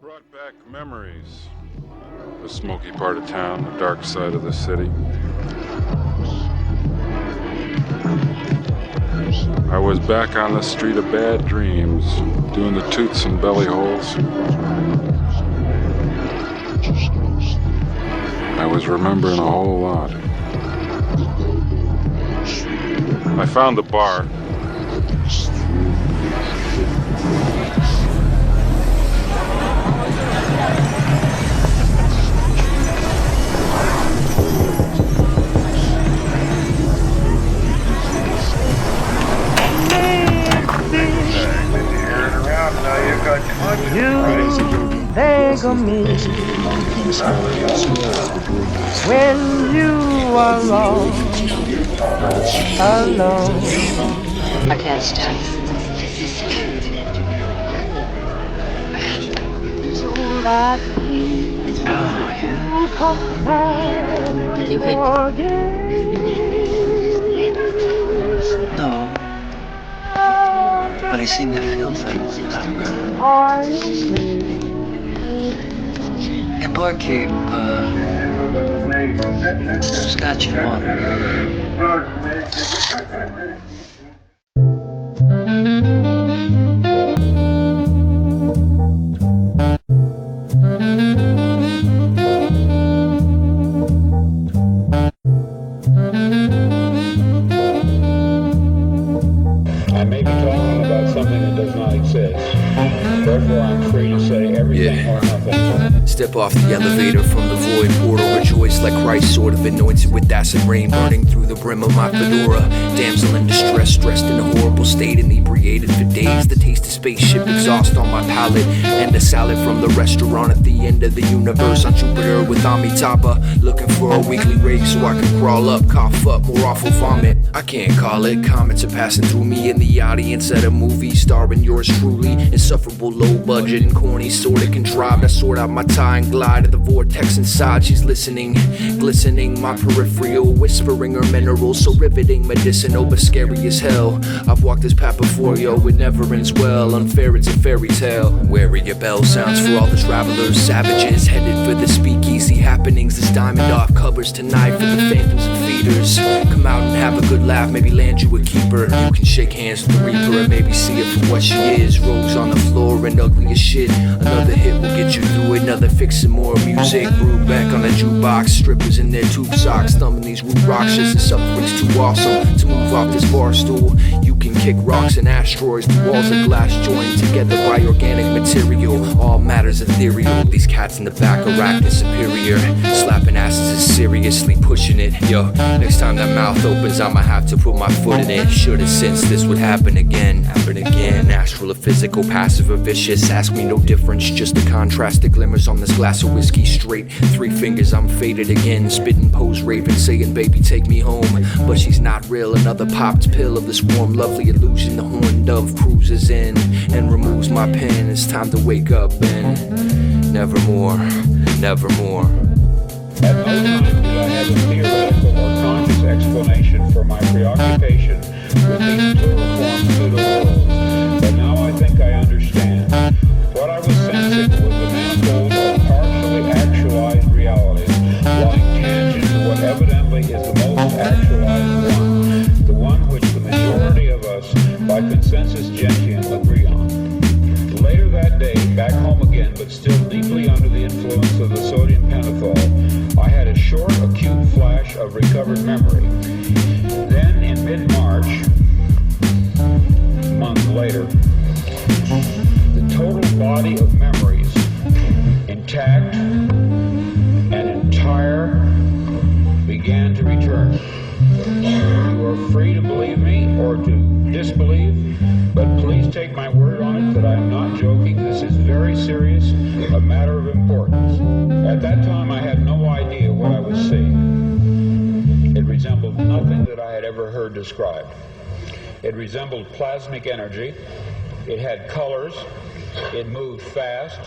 brought back memories. The smoky part of town, the dark side of the city. I was back on the street of bad dreams, doing the toots and belly holes. I was remembering a whole lot. I found the bar. You beg of me when you are all alone. I can't stand it. You hate No. But I seem to feel things. And barkeep, scotch and water. I may be talking about something that does not exist. Therefore, I'm free to say everything or nothing. Step off the elevator from the void portal, rejoice like Christ, sort of anointed with acid rain burning through the brim of my fedora. Damsel in distress, stressed in a horrible state, inebriated for days. The taste of spaceship exhaust on my palate, and a salad from the restaurant at the end of the universe on Jupiter with Amitabha, looking for a weekly race so I can crawl up, cough up, more awful vomit. I can't call it. Comments are passing through me in the audience at a movie starring yours truly. Insufferable, low budget and corny, sorta contrived. I sort out my tie and glide to the vortex inside. She's listening, glistening my peripheral, whispering her minerals, so riveting, medicinal, but scary as hell. I've walked this path before, yo, it never ends well. Unfair, it's a fairy tale. Wary your bell sounds for all the travelers, savages headed for the speakeasy happenings. This diamond off covers tonight for the phantoms and feeders. Come out and have a good laugh, maybe land you a keeper. You can shake hands with the reaper and maybe see her for what she is. Rogues on the floor and ugly as shit. Another hit will get you through it, another fixing more music. Brewed back on the jukebox, strippers in their tube socks, thumbing these root rocks. Just the suffering's too awesome to move off this bar stool. You can kick rocks and asteroids through walls of glass joined together by organic material. All matters ethereal. These cats in the back are acting superior, slapping asses is seriously pushing it. Yo, next time that mouth opens, I'ma have to put my foot in it. Should've sensed this would happen again. Astral or physical, passive or vicious, ask me no difference. Just the contrast that glimmers on this glass of whiskey. Straight 3 fingers, I'm faded again. Spitting pose raving, saying baby take me home. But she's not real, another popped pill of this warm lovely illusion. The horned dove cruises in and removes my pen. It's time to wake up and nevermore, nevermore. At no time did I have a theoretical or conscious explanation for my preoccupation with these pluriform pseudo-worlds. But now I think I understand. What I was sensing was the manifold of partially actualized realities, lying tangent to what evidently is the most actualized one, the one which the majority of us, by consensus gentium, agree on. Later that day, back home again, but still deeply under the influence of the sodium pentothal, I had a short, acute flash of recovered memory. Then, in mid-March, a month later, the total body of memories, intact and entire, began to return. You are free to believe me or to disbelieve, but please take my word on it that I am not joking. This is very serious, a matter of importance. At that time, I had no idea what I was seeing. It resembled nothing that I had ever heard described. It resembled plasmic energy. It had colors. It moved fast.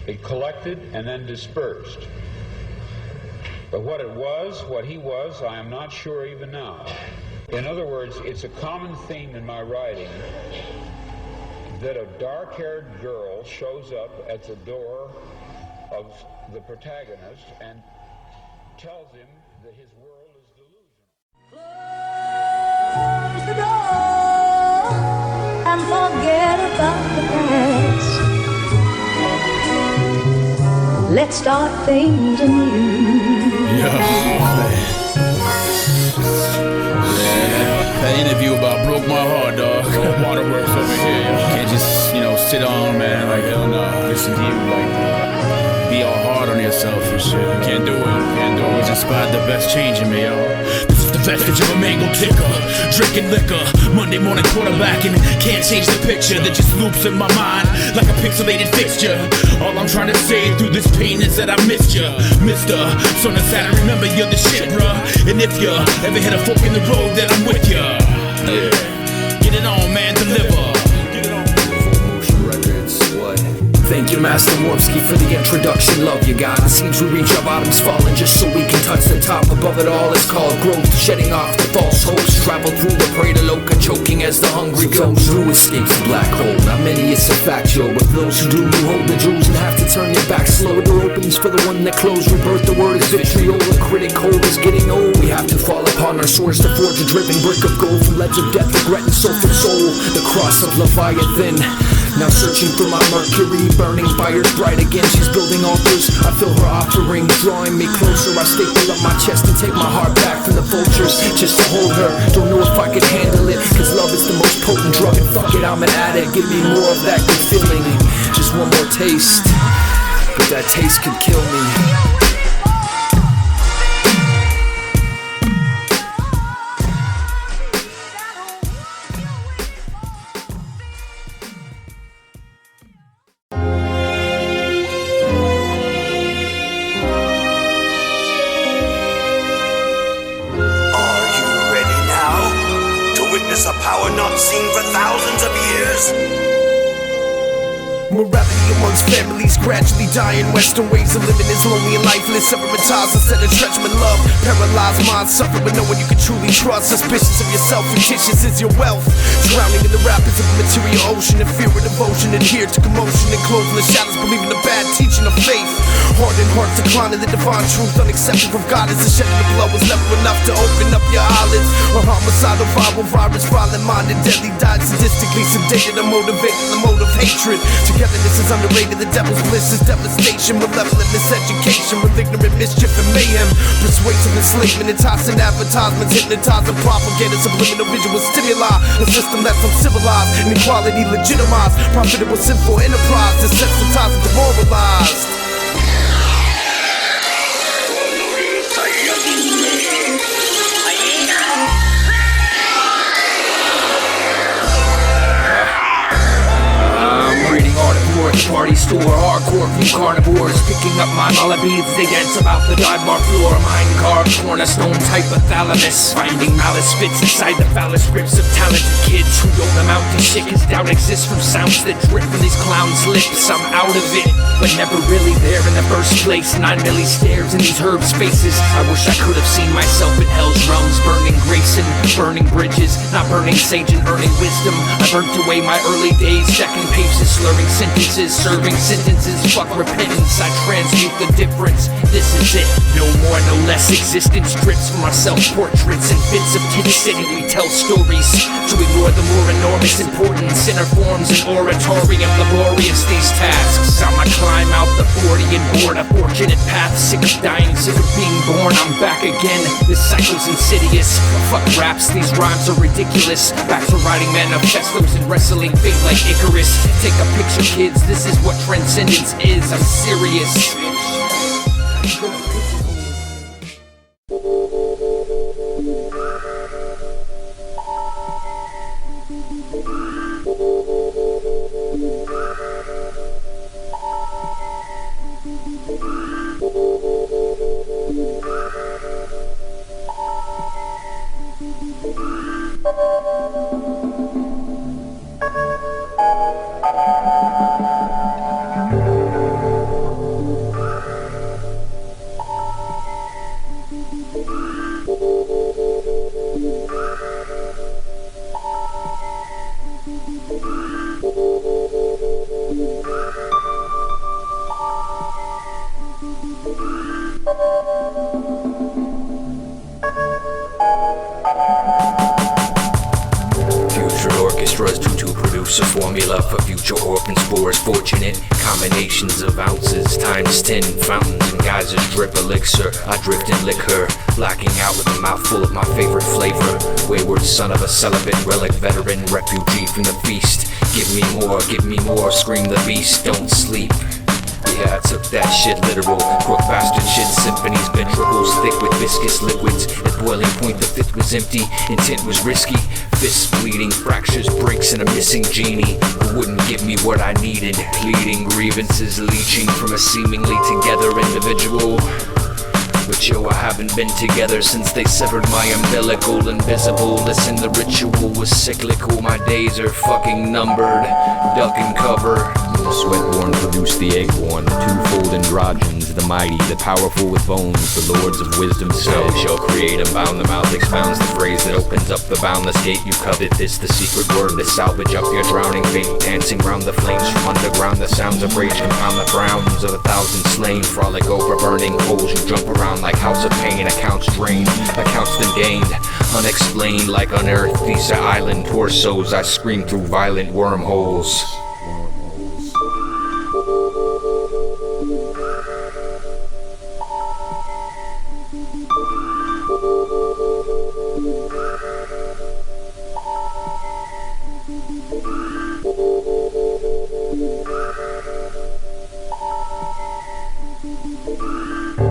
It collected and then dispersed. But what it was, what he was, I am not sure even now. In other words, it's a common theme in my writing that a dark-haired girl shows up at the door of the protagonist and tells him that his world is delusional. Close the door and forget about the past. Let's start things anew. That interview about broke my heart, dog. Waterworks over here. Can't just, sit on, man. Like, hell no. Listen to you, like, be all hard on yourself and shit. Can't do it. It's inspired the best change in me, yo. This is the vestige of a mango kicker. Drinking liquor, Monday morning quarterbacking. Can't change the picture that just loops in my mind like a pixelated fixture. All I'm trying to say through this pain is that I missed you, Mr. Son of Saturn, remember you're the shit, bruh. And if you ever hit a fork in the road, then I'm with ya. Yeah. Get it on, man, deliver. Thank you, Master Morbski, for the introduction. Love you, God. It seems we reach our bottoms falling just so we can touch the top. Above it all is called growth, shedding off the false hopes. Travel through the Prada Loca, choking as the hungry goes. Who escapes the black hole? Not many, it's a factual. But those who do, you hold the jewels and have to turn your back. Slow the door opens for the one that closed. Rebirth, the word is vitriol. The critic hold is getting old. We have to fall upon our swords to forge a driven brick of gold. From ledge of death, regret and soul for soul. The cross of Leviathan. Now searching for my Mercury, burning fires bright again. She's building altars, I feel her offering, drawing me closer. I staple up my chest and take my heart back from the vultures, just to hold her. Don't know if I could handle it, cause love is the most potent drug. And fuck it, I'm an addict. Give me more of that good feeling, just one more taste. But that taste could kill me. A power not seen for thousands of years. Morality amongst families gradually dying. Western ways of living is lonely and lifeless. Severitized instead of treacherous love. Paralyzed minds suffer with no one you can truly trust. Suspicious of yourself, fictitious is your wealth. Drowning in the rapids of a material ocean. In fear of devotion, adhere to commotion. And clothed in the shadows, believing the bad teaching of faith. Hardened hearts declining the divine truth. Unaccepted from God as the shedding of blood was never enough to open up your eyelids. Or homicidal, viral virus, violent minded, deadly, died sadistically, sedated, and motivated the mode of hatred. Togetherness is underrated, the devil's bliss is devastation. Malevolent miseducation with ignorant mischief and mayhem. Persuasive enslavement, enticing advertisements, hypnotizing propaganda, subliminal visual stimuli. A system that's uncivilized, inequality legitimized. Profitable sinful enterprise, desensitized and demoralized. Party store, hardcore few carnivores picking up my malabeads. They dance about the dive bar floor. Mind carved cornerstone type of thalamus. Finding malice spits inside the phallus scripts of talented kids who don't amount to shit, cause doubt exists from sounds that drip from these clowns' lips. I'm out of it, but never really there in the first place. 9 milli stares in these herb spaces. I wish I could have seen myself in hell's realms, burning grace and burning bridges, not burning sage and earning wisdom. I burnt away my early days, stacking paces, slurring sentences, serving sentences. Fuck repentance, I transmute the difference. This is it, no more, no less. Existence drips from our self-portraits and bits of tin city. We tell stories to ignore the more enormous importance. Inner forms and oratorium, laborious these tasks. I'ma climb out the 40 and board a fortunate path. Sick of dying, sick of being born, I'm back again. This cycle's insidious. Fuck raps, these rhymes are ridiculous. Back to writing manifestos and wrestling fate like Icarus. Take a picture, kids, this is what transcendence is. I'm serious. proofs, a formula for future orphan spores. Fortunate combinations of ounces times 10. Fountains and geysers drip elixir. I drift and lick her, blacking out with a mouthful of my favorite flavor. Wayward son of a celibate relic veteran, refugee from the feast. Give me more, scream the beast, don't sleep. Yeah, I took that shit literal. Crook bastard shit, symphonies, ventricles thick with viscous liquids. At boiling point the fifth was empty, intent was risky. Fists bleeding, fractures, breaks, and a missing genie who wouldn't give me what I needed. Pleading grievances leeching from a seemingly together individual. But yo, I haven't been together since they severed my umbilical. Invisible, listen, the ritual was cyclical. My days are fucking numbered. Duck and cover. The sweat-born produced the egg-born, the twofold androgynes, the mighty, the powerful with bones, the lords of wisdom shall create and bound. The mouth expounds the phrase that opens up the boundless gate. You covet this, the secret word to salvage up your drowning fate. Dancing round the flames from underground, the sounds of rage compound the frowns of 1,000 slain. Frolic over burning coals, you jump around like house of pain. Accounts drained, accounts then gained, unexplained like unearthed. These are island torsos, I scream through violent wormholes.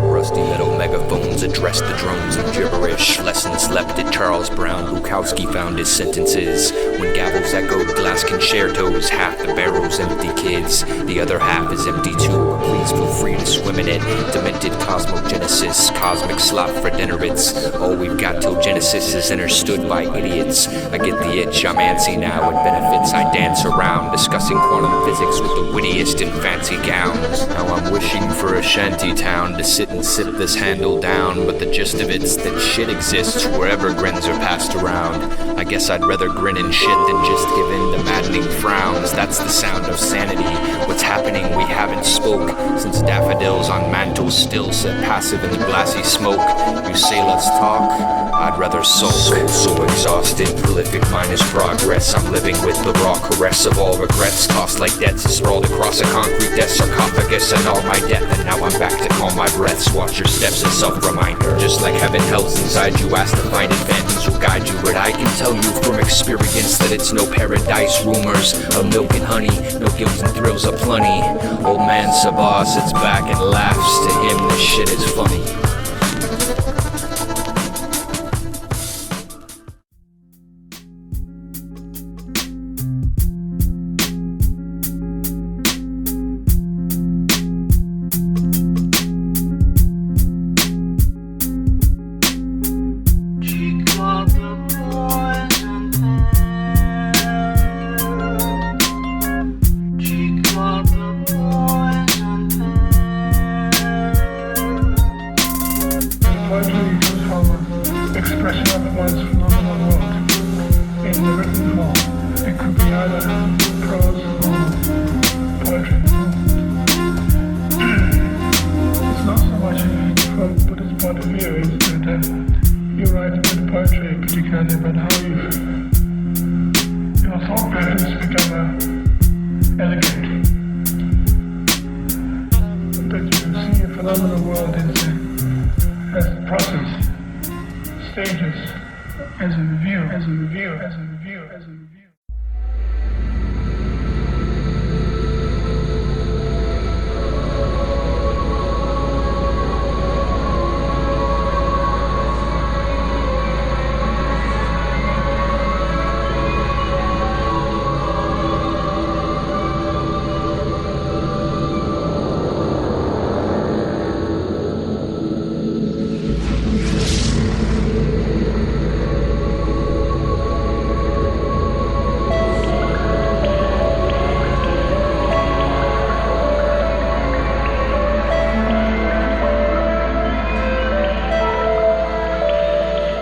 Rusty metal megaphones addressed the drones in gibberish. Lessons left at Charles Brown. Bukowski found his sentences. When gavels echoed glass concertos, half the barrel's empty, kids. The other half is empty too. Please feel free to swim in it. Demented cosmogenesis, cosmic slop for dinnerits. All we've got till Genesis is understood by idiots. I get the itch, I'm antsy now. It benefits, I dance around, discussing quantum physics with the wittiest in fancy gowns. Now I'm wishing for a shanty town to sit and sip this handle down, but the gist of it's that shit exists wherever grins are passed around. I guess I'd rather grin and shit than just give in to maddening frowns. That's the sound of sanity. What's happening we haven't spoke since daffodils on mantles still sit passive in the glassy smoke. You say let's talk, I'd rather sulk. So exhausted, prolific minus progress. I'm living with the raw caress of all regrets, tossed like debts sprawled across a concrete death sarcophagus and all my death. And now I'm back to calm my breaths. Watch your steps, a self-reminder. Just like heaven hell's inside you, ask to find it, phantoms will guide you. But I can tell you from experience that it's no paradise. Rumors of milk and honey, no guilt and thrills aplenty. Old man Sabah sits back and laughs. To him this shit is funny.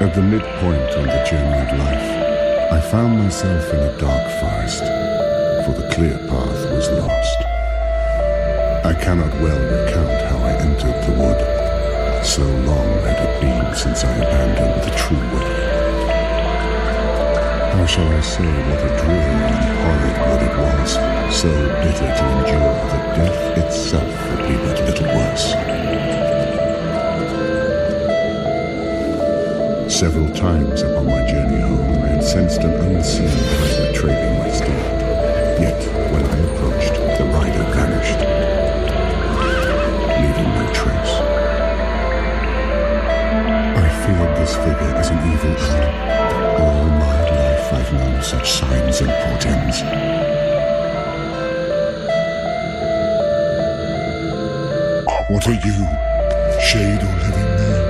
At the midpoint on the journey of life, I found myself in a dark forest, for the clear path was lost. I cannot well recount how I entered the wood. So long had it been since I abandoned the true way. How shall I say what a dreary and horrid wood it was, so bitter to endure that death itself would be but little worse. Several times upon my journey home, I had sensed an unseen rider trailing my steed. Yet, when I approached, the rider vanished, leaving no trace. I feared this figure as an evil omen. All my life I've known such signs and portents. What are you, shade or living man?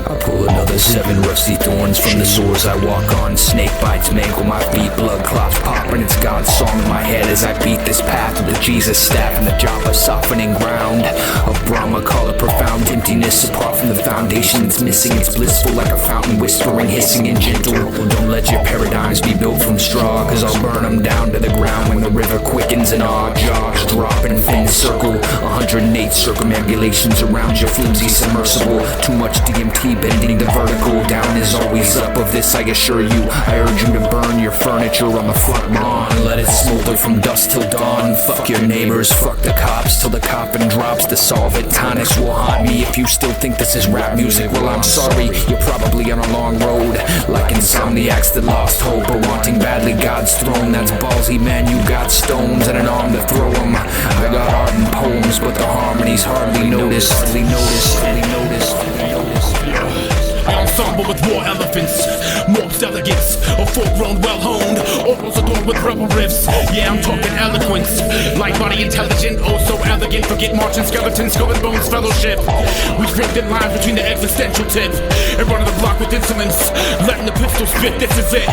I pull another 7 rusty thorns from the sores I walk on. Snake bites mangle my feet, blood clots pop, and it's God's song in my head as I beat this path with the Jesus staff and the job of softening ground. Of Brahma call it profound emptiness. Apart from the foundation it's missing, it's blissful like a fountain whispering, hissing and gentle. Don't let your paradigms be built from straw, cause I'll burn them down to the ground when the river quickens and our jaws drop in a thin circle. 108 circumambulations around your flimsy submersible. Too much DMT bending the vertical. Down is always up, of this I assure you. I urge you to burn your furniture on the front lawn. Let it smolder from dusk till dawn. Fuck your neighbors, fuck the cops, till the coffin drops to solve it. Tonics will haunt me if you still think this is rap music. Well, I'm sorry, you're probably on a long road, like insomniacs that lost hope or wanting badly God's throne. That's ballsy, man, you got stones and an arm to throw them. I got art and poems, but the harmonies hardly noticed. Ensemble with war elephants, Morbs delegates, a full-grown, well-honed, orals adorned with rebel riffs. Yeah, I'm talking eloquence, light body intelligent, oh so elegant. Forget marching skeletons, skull and bones fellowship. We sprint thin lines between the existential tip and running the block with insolence, letting the pistol spit. This is it.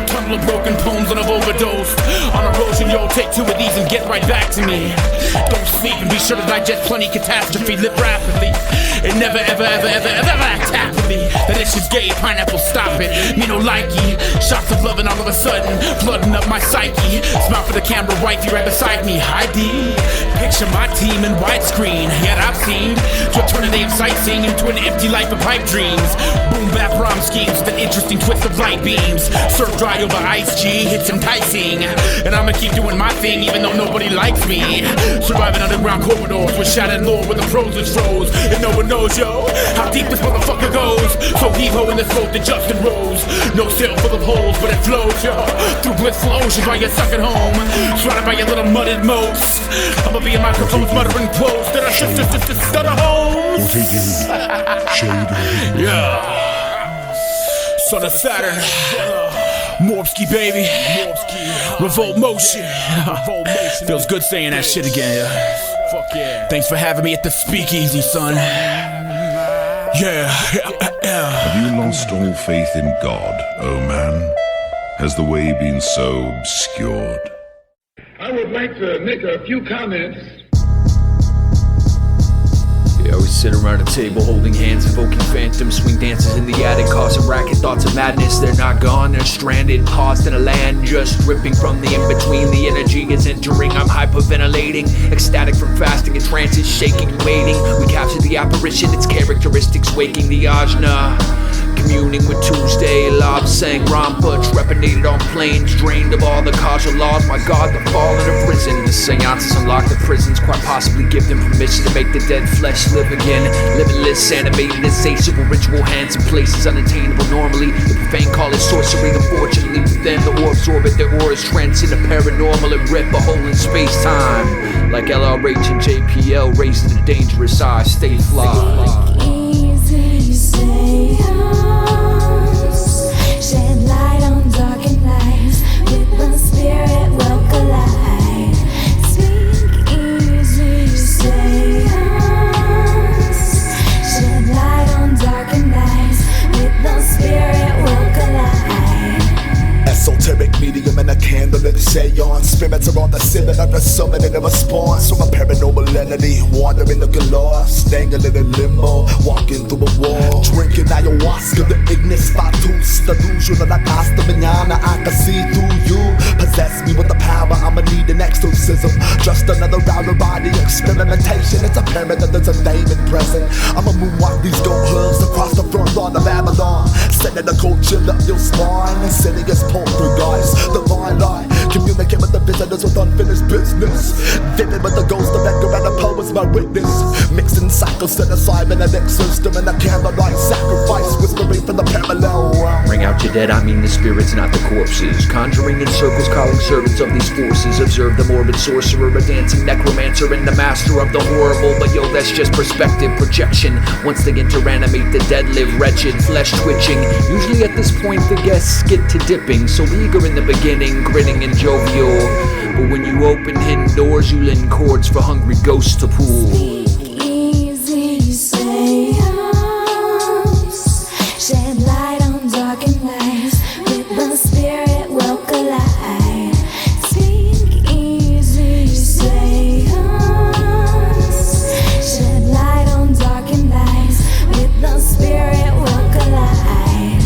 Tunnel of broken poems and of overdose. On erosion, yo, take 2 of these and get right back to me. Don't sleep and be sure to digest plenty catastrophe. Live rapidly and never ever act happily. That it's just gay, pineapple, stop it. Me no likey. Shots of love and all of a sudden flooding up my psyche. Smile for the camera, wifey right beside me. Hi D. Picture my team in widescreen. Yet I've seen to a tornado of sightseeing into an empty life of pipe dreams. Boom bap rhyme schemes with an interesting twist of light beams. Surf dry over ice G, hits enticing. And I'ma keep doing my thing even though nobody likes me. Surviving underground corridors with shattered lore where the prose is froze. And no one knows, yo, how deep this motherfucker goes. So heave-ho in this boat that Justin rose. No sail full of holes, but it flows, yo. Through blissful oceans while you're stuck at home, surrounded by your little mudded moats. I'ma be in microphones muttering quotes that I just stutter home. What are you, shade? Yeah. Son of Saturn. Morbski, baby. Revolt motion. Feels good saying that shit again, yeah. Fuck yeah. Thanks for having me at the Speakeasy, son. Yeah. Have you lost all faith in God, oh man? Has the way been so obscured? I would like to make a few comments. Yeah, we sit around a table holding hands, invoking phantoms, swing dances in the attic, causing racket thoughts of madness. They're not gone, they're stranded, paused in a land just dripping from the in-between. The energy is entering, I'm hyperventilating, ecstatic from fasting and trances, shaking and waiting. We capture the apparition, its characteristics waking the ajna. Communing with Tuesday, lobs sang Rampa, trepanated on planes, drained of all the causal laws. My God, the fallen of prison. The seances unlock the prisons, quite possibly give them permission to make the dead flesh live again. Limitless, animated, insatiable, ritual hands in places unattainable normally. The profane call it sorcery. Unfortunately, within the orbs orbit, their auras transcend the paranormal and rip a hole in space-time. Like LRH and JPL, raising the dangerous eyes, stay fly. Easy, say shed light on darkened lives, with the spirit will collide. Speak easy, say us. Shed light on darkened lives, with the spirit will collide. Esoteric medium and a candle in the seance. Spirits are on the ceiling of the summit in a response from a paranormal entity, wandering looking lost, dangling in limbo, walking through a wall, drinking ayahuasca, the ignis fatuus, delusion of la casta mañana. I can see through you, possess me with the power, I'ma need an exorcism, just another round of body experimentation. It's apparent that there's a demon present. I'ma moonwalk these goat hooves across the front lawn of Babylon, sending a cold chill up your spine, insidious poltergeist, divine light, communicate with the visitors with unfinished business, vivid with the ghost of Edgar Allan Poe as my witness, mixing psychocynicism and elixir system and a candlelight sacrifice, whispering from the parallel realm. Ring out your dead, I mean the spirits, not the corpses. Conjuring in circles, calling servants of these forces. Observe the morbid sorcerer, a dancing necromancer, and the master of the horrible. But yo, that's just perspective projection. Once they enter animate, the dead live wretched, flesh twitching. Usually at this point the guests get to dipping, so eager in the beginning, grinning and jovial. But when you open hidden doors, you lend chords for hungry ghosts to pull. Speak easy, say house. Shed light on darkened lives. With the spirit will collide. Speak easy, say house. Shed light on darkened lives. With the spirit will collide.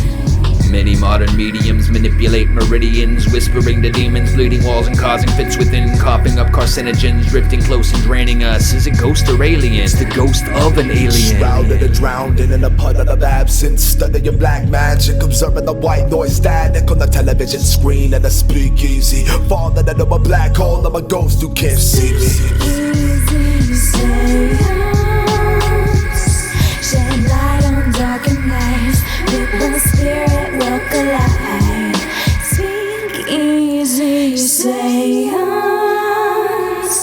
Many modern mediums manipulate meridians, whispering to demons, bleeding walls and causing fits within, coughing up carcinogens, drifting close and draining us. Is it ghost or alien? It's the ghost of an alien. Shrouded and drowned in a puddle of absence, studying black magic, observing the white noise static on the television screen and a speakeasy, falling into a black hole of a ghost who can't see me. Easy, say house. Shed light on darkened lives. With the spirit will collide. Speak easy, say house.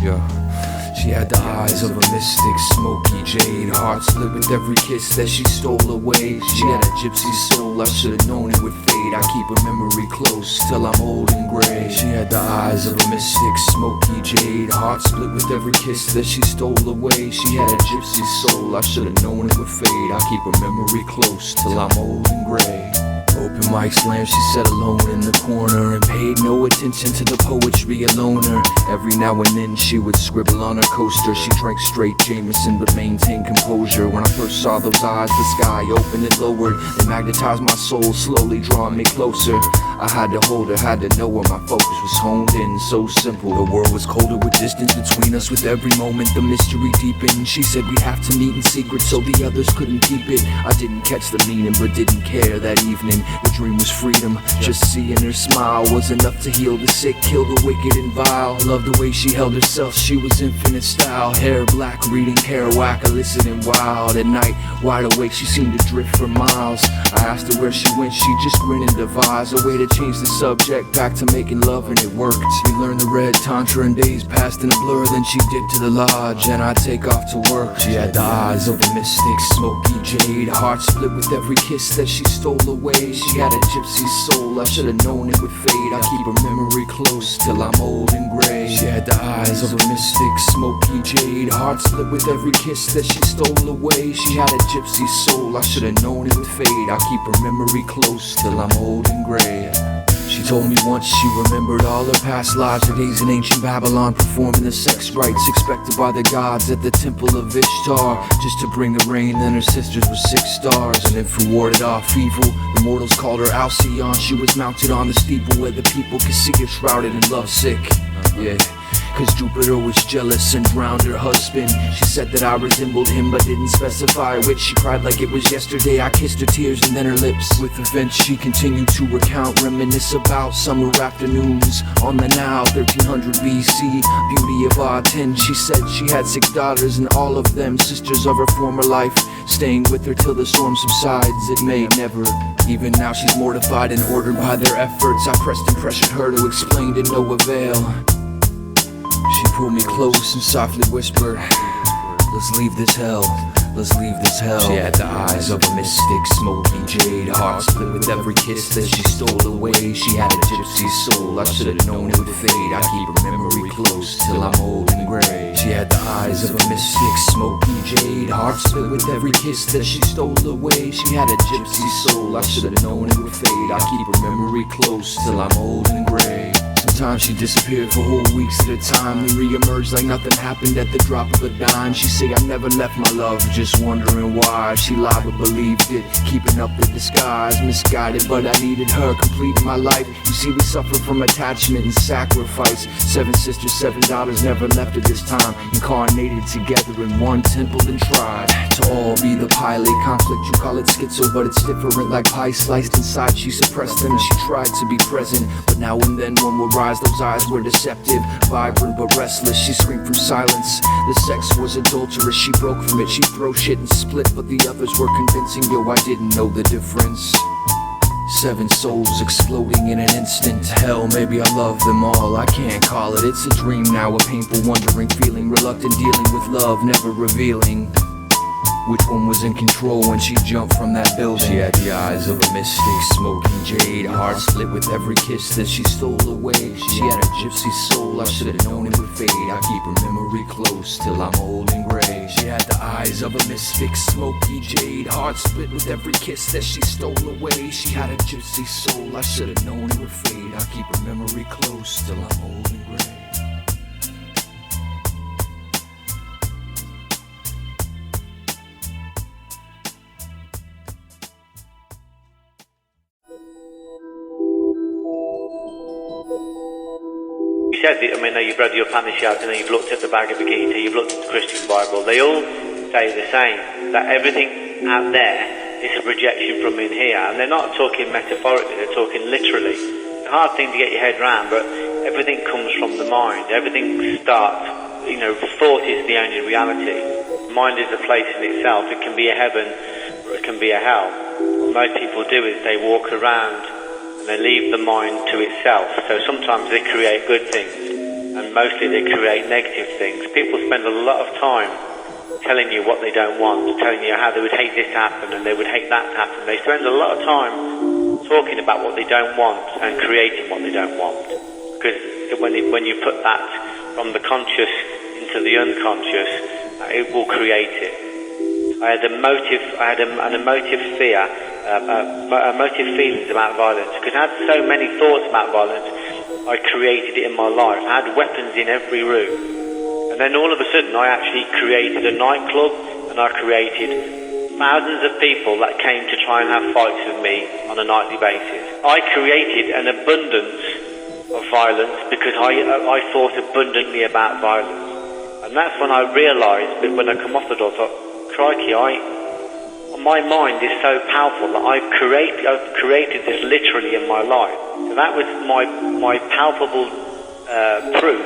Yeah. She had the eyes of a mystic, smoky jade, heart split with every kiss that she stole away. She had a gypsy soul, I should've known it would fade. I keep her memory close till I'm old and gray. She had the eyes of a mystic, smoky jade, heart split with every kiss that she stole away. She had a gypsy soul, I should've known it would fade. I keep her memory close till I'm old and gray. Open mic slam, she sat alone in the corner and paid no attention to the poetry alone her. Every now and then she would scribble on her coaster. She drank straight Jameson but maintained composure. When I first saw those eyes, the sky opened and lowered. They magnetized my soul, slowly drawing me closer. I had to hold her, had to know where my focus was honed in. So simple, the world was colder with distance between us. With every moment the mystery deepened. She said we'd have to meet in secret so the others couldn't keep it. I didn't catch the meaning but didn't care that evening. The dream was freedom, just seeing her smile was enough to heal the sick, kill the wicked and vile. Loved the way she held herself, she was infinite style. Hair black, reading Kerouac, listening wild. At night, wide awake, she seemed to drift for miles. I asked her where she went, she just grinned and devised a way to change the subject back to making love, and it worked. We learned the red tantra and days passed in a blur. Then she dipped to the lodge and I take off to work. She had the eyes of a mystic, smoky jade, heart split with every kiss that she stole away. She had a gypsy soul, I should've known it would fade. I keep her memory close till I'm old and gray. She had the eyes of a mystic, smoky jade, heart split with every kiss that she stole away. She had a gypsy soul, I should've known it would fade. I keep her memory close till I'm old and gray. She told me once she remembered all her past lives, her days in ancient Babylon, performing the sex rites expected by the gods at the temple of Ishtar, just to bring the rain. Then her sisters were 6 stars, and if we warded off evil, the mortals called her Alcyon. She was mounted on the steeple where the people could see her shrouded in lovesick. Yeah. Cause Jupiter was jealous and drowned her husband. She said that I resembled him but didn't specify which. She cried like it was yesterday, I kissed her tears and then her lips. With events she continued to recount, reminisce about summer afternoons on the Nile, 1300 BC, beauty of Aten. She said she had 6 daughters and all of them sisters of her former life, staying with her till the storm subsides. It may never. Even now she's mortified and ordered by their efforts. I pressed and pressured her to explain to no avail. She pulled me close and softly whispered, let's leave this hell. let's leave this hell. She had the eyes of a mystic, smoky jade, heart split with every kiss that she stole away. She had a gypsy soul, I should've known it would fade. I keep her memory close till I'm old and gray. She had the eyes of a mystic, smoky jade, heart split with every kiss that she stole away. She had a gypsy soul, I should've known it would fade. I keep her memory close till I'm old and gray. Sometimes she disappeared for whole weeks at a time, then re-emerged like nothing happened at the drop of a dime. She say I never left my love, just wondering why. She lied but believed it, keeping up the disguise. Misguided, but I needed her, completing my life. You see, we suffer from attachment and sacrifice. 7 sisters, 7 daughters, never left at this time. Incarnated together in one temple and tried to all be the pilot. Conflict, you call it schizo, but it's different like pie sliced inside. She suppressed them, she tried to be present, but now and then one will rise. Those eyes were deceptive, vibrant but restless. She screamed from silence. The sex was adulterous. She broke from it. She'd throw shit and split, but the others were convincing. Yo, I didn't know the difference. 7 souls exploding in an instant. Hell, maybe I love them all. I can't call it. It's a dream now, a painful, wondering feeling. Reluctant dealing with love, never revealing which one was in control when she jumped from that building. She had the eyes of a mystic, smoking jade, heart split with every kiss that she stole away. She had a gypsy soul, I should've known it would fade. I keep her memory close till I'm old and gray. She had the eyes of a mystic, smoky jade, heart split with every kiss that she stole away. She had a gypsy soul, I should've known it would fade. I keep her memory close till I'm old and gray. You said that, I mean, you've read your Upanishads, and you've looked at the Bhagavad Gita, you've looked at the Christian Bible. They all say the same, that everything out there is a projection from in here. And they're not talking metaphorically, they're talking literally. It's a hard thing to get your head around, but everything comes from the mind. Everything starts, thought is the only reality. Mind is a place in itself. It can be a heaven or it can be a hell. What most people do is they walk around and they leave the mind to itself. So sometimes they create good things, and mostly they create negative things. People spend a lot of time telling you what they don't want, telling you how they would hate this to happen and they would hate that to happen. They spend a lot of time talking about what they don't want and creating what they don't want. Because when you put that from the conscious into the unconscious, it will create it. I had an emotive fear, emotive feelings about violence, because I had so many thoughts about violence. I created it in my life. I had weapons in every room, and then all of a sudden I actually created a nightclub, and I created thousands of people that came to try and have fights with me on a nightly basis. I created an abundance of violence because I thought abundantly about violence, and that's when I realised that when I come off the door, I thought, crikey, my mind is so powerful that I've created this literally in my life. So that was my palpable proof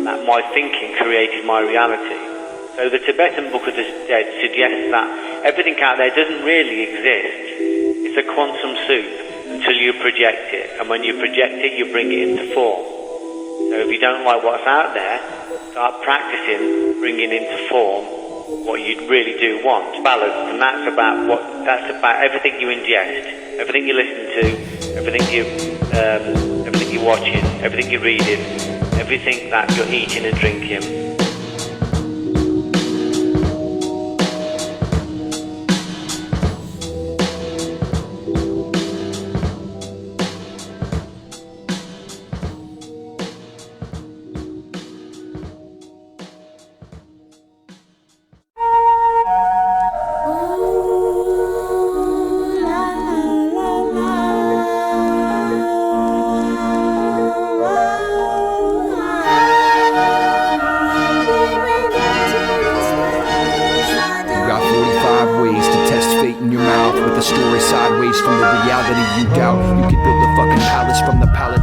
that my thinking created my reality. So the Tibetan Book of the Dead suggests that everything out there doesn't really exist. It's a quantum soup until you project it. And when you project it, you bring it into form. So if you don't like what's out there, start practicing bringing into form what you really do want. Balance, and that's about everything you ingest, everything you listen to, everything you're watching, everything you're reading, everything that you're eating and drinking.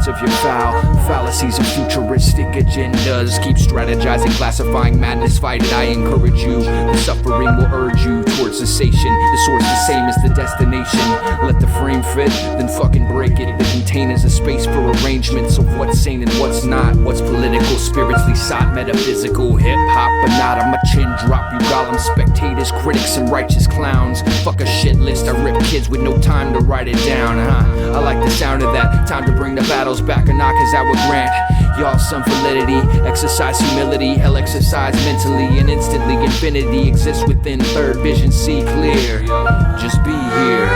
Of your foul fallacies and futuristic agendas. Keep strategizing, classifying madness, fight it. I encourage you. The suffering will urge you toward toward cessation. The source the same as the destination. Let the frame fit, then fucking break it. The container's a space for arrangements of what's sane and what's not. What's political, spiritually sought, metaphysical. Hip-hop, but not on my chin drop. You golems, spectators, critics, and righteous clowns. Fuck a shit list, I rip kids with no time to write it down, I like the sound of that. Time to bring the battles back or not, cause I would grant y'all some validity. Exercise humility, hell exercise mentally. And instantly infinity exists within third vision, see clear. Just be here.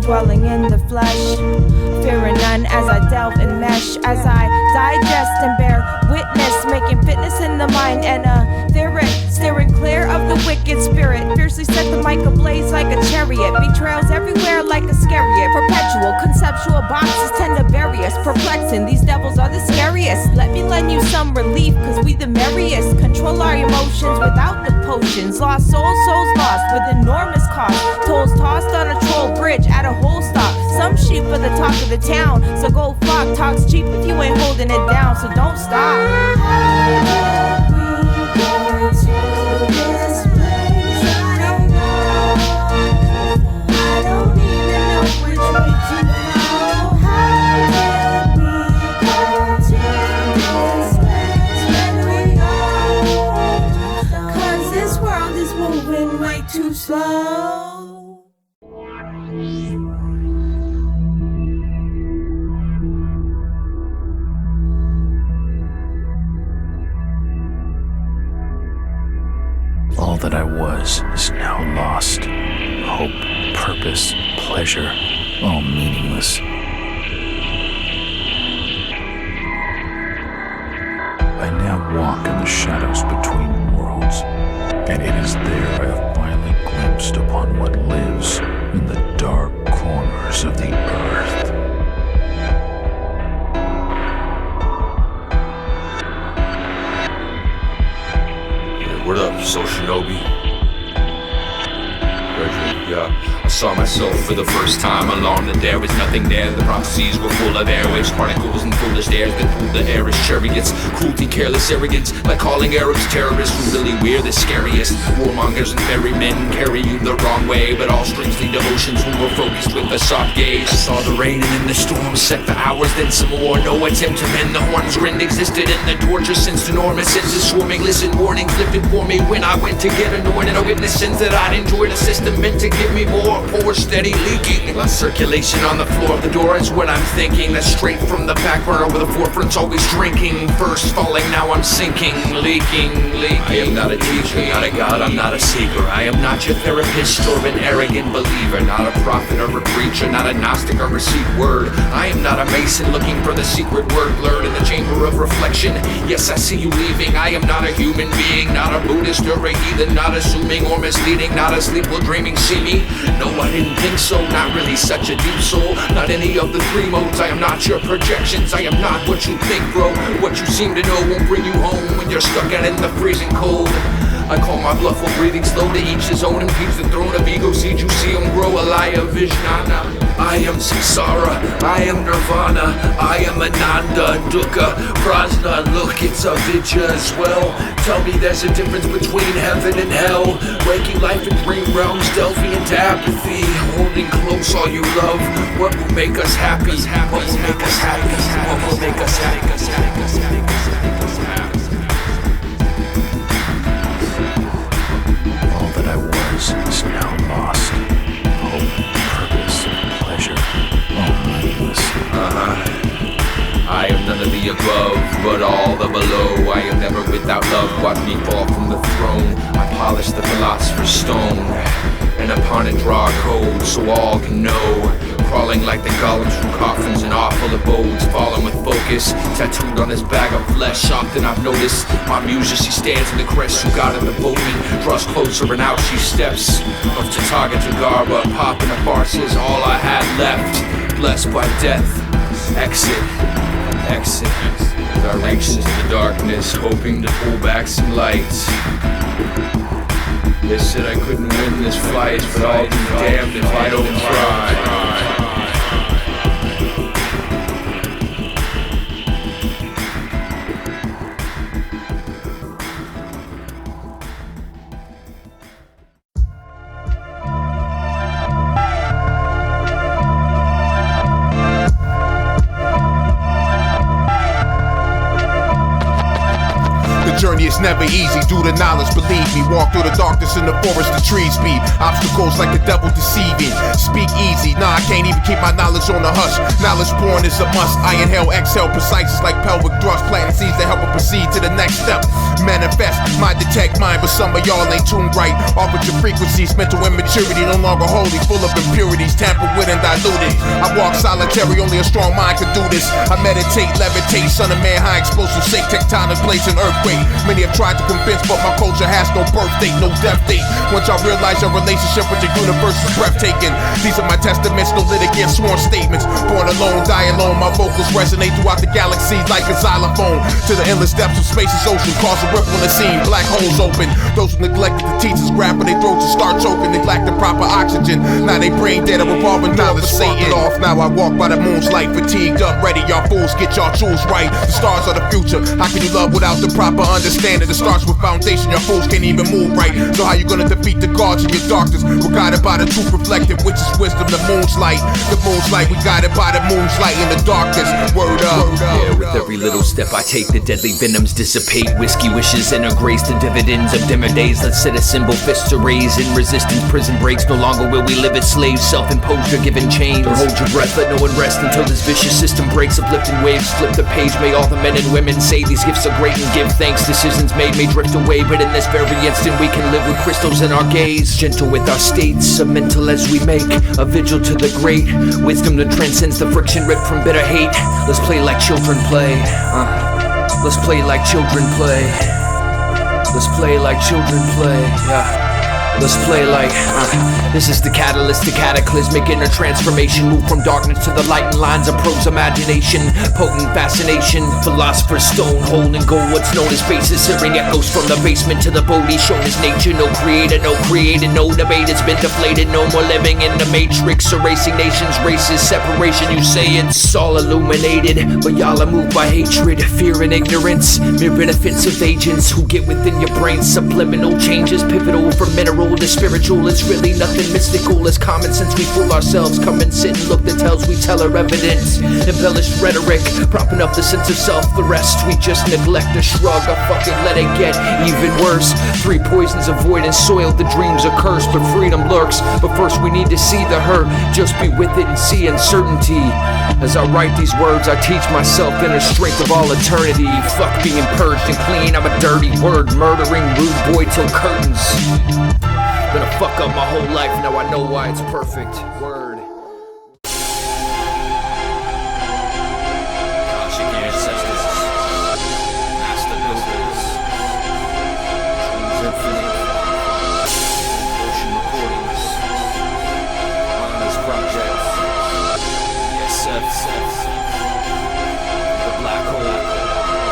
Dwelling in the flesh, fearing none as I delve and mesh, as I digest and bear witness, making fitness in the mind and a theory, steering clear of the wicked spirit, fiercely set the mic ablaze like a chariot, betrayals everywhere like a scariot, perpetual conceptual boxes tend to bury us, perplexing, these devils are the scariest, let me lend you some relief, cause we the merriest, control our emotions without the potions, lost souls lost with enormous cost, tolls tossed on a troll bridge at a whole stop, some sheep for the talk of the town, so go fuck, talk's cheap if you ain't holding it down, so don't stop. Too slow. All that I was is now lost. Hope, purpose, pleasure, all meaningless. I now walk in the shadows between worlds, and it is there I have finally glimpsed upon what lives in the dark corners of the earth. Yeah, what up, Shinobi? Yeah. I saw myself for the first time alone, and there was nothing there. The prophecies were full of airwaves, particles and foolish dares that pulled the air as chariots. Cruelty, careless arrogance, like calling Arabs terrorists. Really we're the scariest. Warmongers and ferrymen carry you the wrong way, but all streams lead devotions when we're focused with a soft gaze. I saw the rain and then the storm set for hours, then some more. No attempt to mend the horns grinned existed, and the torture sensed enormous senses swarming. Listen, warnings lifted for me when I went to get anointed. I witnessed sins that I'd enjoyed. A system meant to give me more, pour steady leaking. Less circulation on the floor of the door is what I'm thinking. That's straight from the back burner where the forefront's always drinking. First falling, now I'm sinking, leaking. I am not a teacher, not a god, I'm not a seeker. I am not your therapist or an arrogant believer. Not a prophet or a preacher, not a gnostic or received word. I am not a mason looking for the secret word blurred in the chamber of reflection. Yes, I see you leaving. I am not a human being, not a Buddhist or a heathen, not assuming or misleading, not asleep while dreaming. See me? No, I didn't think so, not really such a deep soul. Not any of the three modes, I am not your projections. I am not what you think, bro. What you seem to know won't bring you home when you're stuck out in the freezing cold. I call my bluff while breathing slow, to each his own. Impeach the throne of ego, seed you see him grow. A lie of Vijnana. I am Samsara, I am Nirvana, I am Ananda, Dukkha, Prajna. Look, it's a Vidya as well. Tell me there's a difference between heaven and hell. Waking life in dream realms, delving into apathy. Holding close all you love. What will make us happy? What will make us happy? What will make us happy? All that I was is now lost. Hope, purpose, pleasure, all meaningless. I am none of the above, but all the below. I am never without love. Watch me fall from the throne. I polish the philosopher's stone, and upon it draw a code so all can know crawling like the golems from coffins and awful abodes, falling with focus, tattooed on his bag of flesh. Often I've noticed my musa, she stands in the crest who got in the boat and draws closer and out she steps. Of Tataga to Garba, popping the farces, all I had left. Blessed by death, exit. I reach into the darkness, hoping to pull back some lights. They said I couldn't win this fight, but I'll be damned if I don't try. Journey is never easy due to knowledge, believe me. Walk through the darkness in the forest, the trees be obstacles like the devil deceiving. Speak easy, nah, I can't even keep my knowledge on the hush. Knowledge born is a must. I inhale, exhale, precise is like pelvic thrust. Planting seeds that help it proceed to the next step. Manifest, mind detect mine, but some of y'all ain't tuned right. Off with your frequencies, mental immaturity, no longer holy, full of impurities, tampered with and diluted. I walk solitary, only a strong mind can do this. I meditate, levitate, son of man, high explosive, shake tectonic plates and earthquake. Many have tried to convince, but my culture has no birth date, no death date. Once y'all realize your relationship with the universe is breathtaking. These are my testaments, no litigants, sworn statements. Born alone, die alone, my vocals resonate throughout the galaxy like a xylophone. To the endless depths of space's ocean, cause a ripple in the scene, black holes open. Those who neglected the teachers grab for their throats and start choking, neglect the proper oxygen. Now they brain dead, a revolving knowledge Satan off. Now I walk by the moon's light, fatigued up, ready. Y'all fools, get y'all tools right. The stars are the future. How can you love without the proper understanding? It starts with foundation, your fools can't even move right. So how you gonna defeat the gods in your darkness? We're guided by the truth reflected, which is wisdom, the moon's light. The moon's light, we guided by the moon's light in the darkness. Word up. Yeah, with every little step I take, the deadly venoms dissipate. Whiskey wishes enter grace, the dividends of dimmer days. Let's set a symbol, fists to raise. In resistance, prison breaks. No longer will we live as slaves, self-imposed or given chains. Or hold your breath, let no one rest until this vicious system breaks. Uplifting waves, flip the page. May all the men and women say these gifts are great and give thanks. Decisions made may drift away, but in this very instant we can live with crystals in our gaze. Gentle with our states, a mental as we make a vigil to the great wisdom that transcends the friction ripped from bitter hate. Let's play like children play. Let's play like children play. Let's play like children play. Yeah. Let's play like, this is the catalyst, the cataclysmic inner transformation. Move from darkness to the light in lines of prose imagination. Potent fascination, philosopher's stone, holding gold, what's known as basis. Hearing echoes from the basement to the Bodhi, shown as nature. No creator, no created, no debate has been deflated. No more living in the matrix, erasing nations, races, separation. You say it's all illuminated, but y'all are moved by hatred, fear and ignorance. Mere benefits of agents who get within your brain. Subliminal changes, pivotal for mineral to spiritual. It's really nothing mystical, it's common sense. We fool ourselves, come and sit and look the tales we tell are evidence. Embellished rhetoric, propping up the sense of self. The rest we just neglect or shrug. I fucking let it get even worse. 3 poisons avoid and soil, the dreams are cursed, but freedom lurks. But first we need to see the hurt, just be with it and see uncertainty. As I write these words, I teach myself inner strength of all eternity. Fuck being purged and clean, I'm a dirty word, murdering rude boy till curtains. Been a fuck up my whole life, now I know why it's perfect. Word. Cosmic ancestors, master builders, dreams infinite, ocean recordings, honest projects, The Blackhole.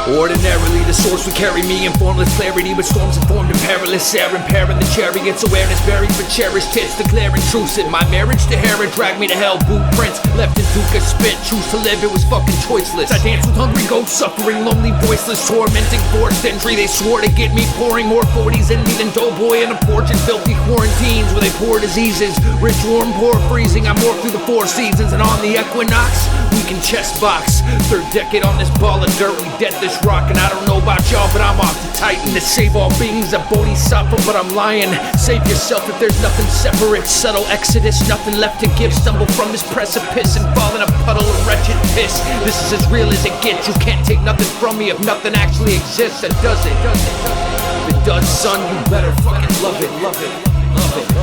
Ordinarily, the source would carry me in formless clarity, but storms informed and perilous air, impairing the chariots, awareness buried for cherished hits, declare intrusive. My marriage to Herod dragged me to hell, boot prints left in Duca spit. Choose to live, it was fucking choiceless. I danced with hungry ghosts, suffering, lonely, voiceless, tormenting, forced entry. They swore to get me, pouring more 40s in me than doughboy in a porch in filthy quarantines where they pour diseases. Rich, warm, poor, freezing. I morph through the 4 seasons, and on the equinox, we can chest box. 3rd decade on this ball of dirt, we dead this rock, and I don't know about y'all, but I'm off to Titan to save all beings, a bodhisattva, but I'm lying. Save yourself if there's nothing separate. Subtle exodus, nothing left to give. Stumble from this precipice and fall in a puddle of wretched piss. This is as real as it gets. You can't take nothing from me if nothing actually exists. And does it? If it does, son, you better fucking love it.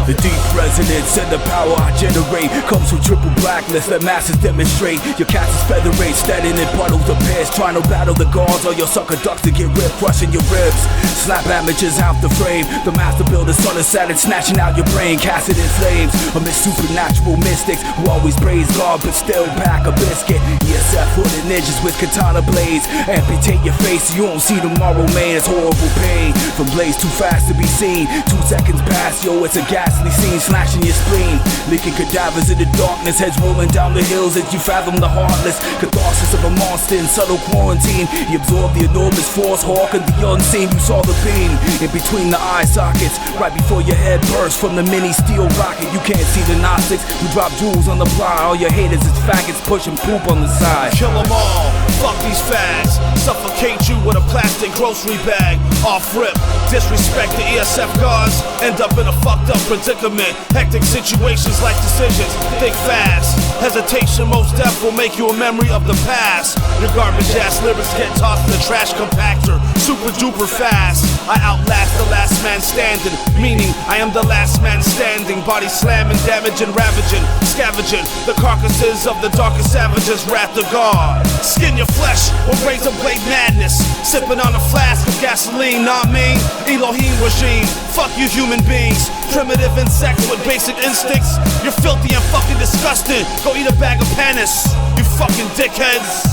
The deep resonance and the power I generate comes from triple blackness that masses demonstrate. Your cast is featherweight, standing in puddles of piss, trying to battle the guards or your sucker ducks to get ripped, crushing your ribs. Slap amateurs out the frame. The master builder, son of Saturn, snatching out your brain, casting in flames. Amidst supernatural mystics who always praise God but still pack a biscuit. ESF hooded ninjas with katana blades. Amputate your face so you don't see tomorrow, man. It's horrible pain. From blaze too fast to be seen. 2 seconds pass, yo, it's a ghastly scene, slashing your spleen. Leaking cadavers in the darkness, heads rolling down the hills as you fathom the heartless catharsis of a monster in subtle quarantine. You absorb the enormous force, hawking the unseen. You saw the beam in between the eye sockets, right before your head bursts from the mini steel rocket. You can't see the Gnostics who drop jewels on the fly. All your haters is faggots pushing poop on the side. Kill them all, fuck these fags. Suffocate you with a plastic grocery bag. Off rip, disrespect the ESF guards. End up in a fucked up predicament. Hectic situations like decisions, think fast. Hesitation most death will make you a memory of the past. Your garbage ass lyrics get tossed in the trash compactor. Super duper fast. I outlast the last man standing, meaning I am the last man standing. Body slamming, damaging, ravaging, scavenging the carcasses of the darkest savages. Wrath of God. Skin your flesh or razor blade madness. Sipping on a flask of gasoline, not me. Elohim regime. Fuck you human beings. Primitive insects with basic instincts. You're filthy and fucking disgusting. Go eat a bag of panis, you fucking dickheads.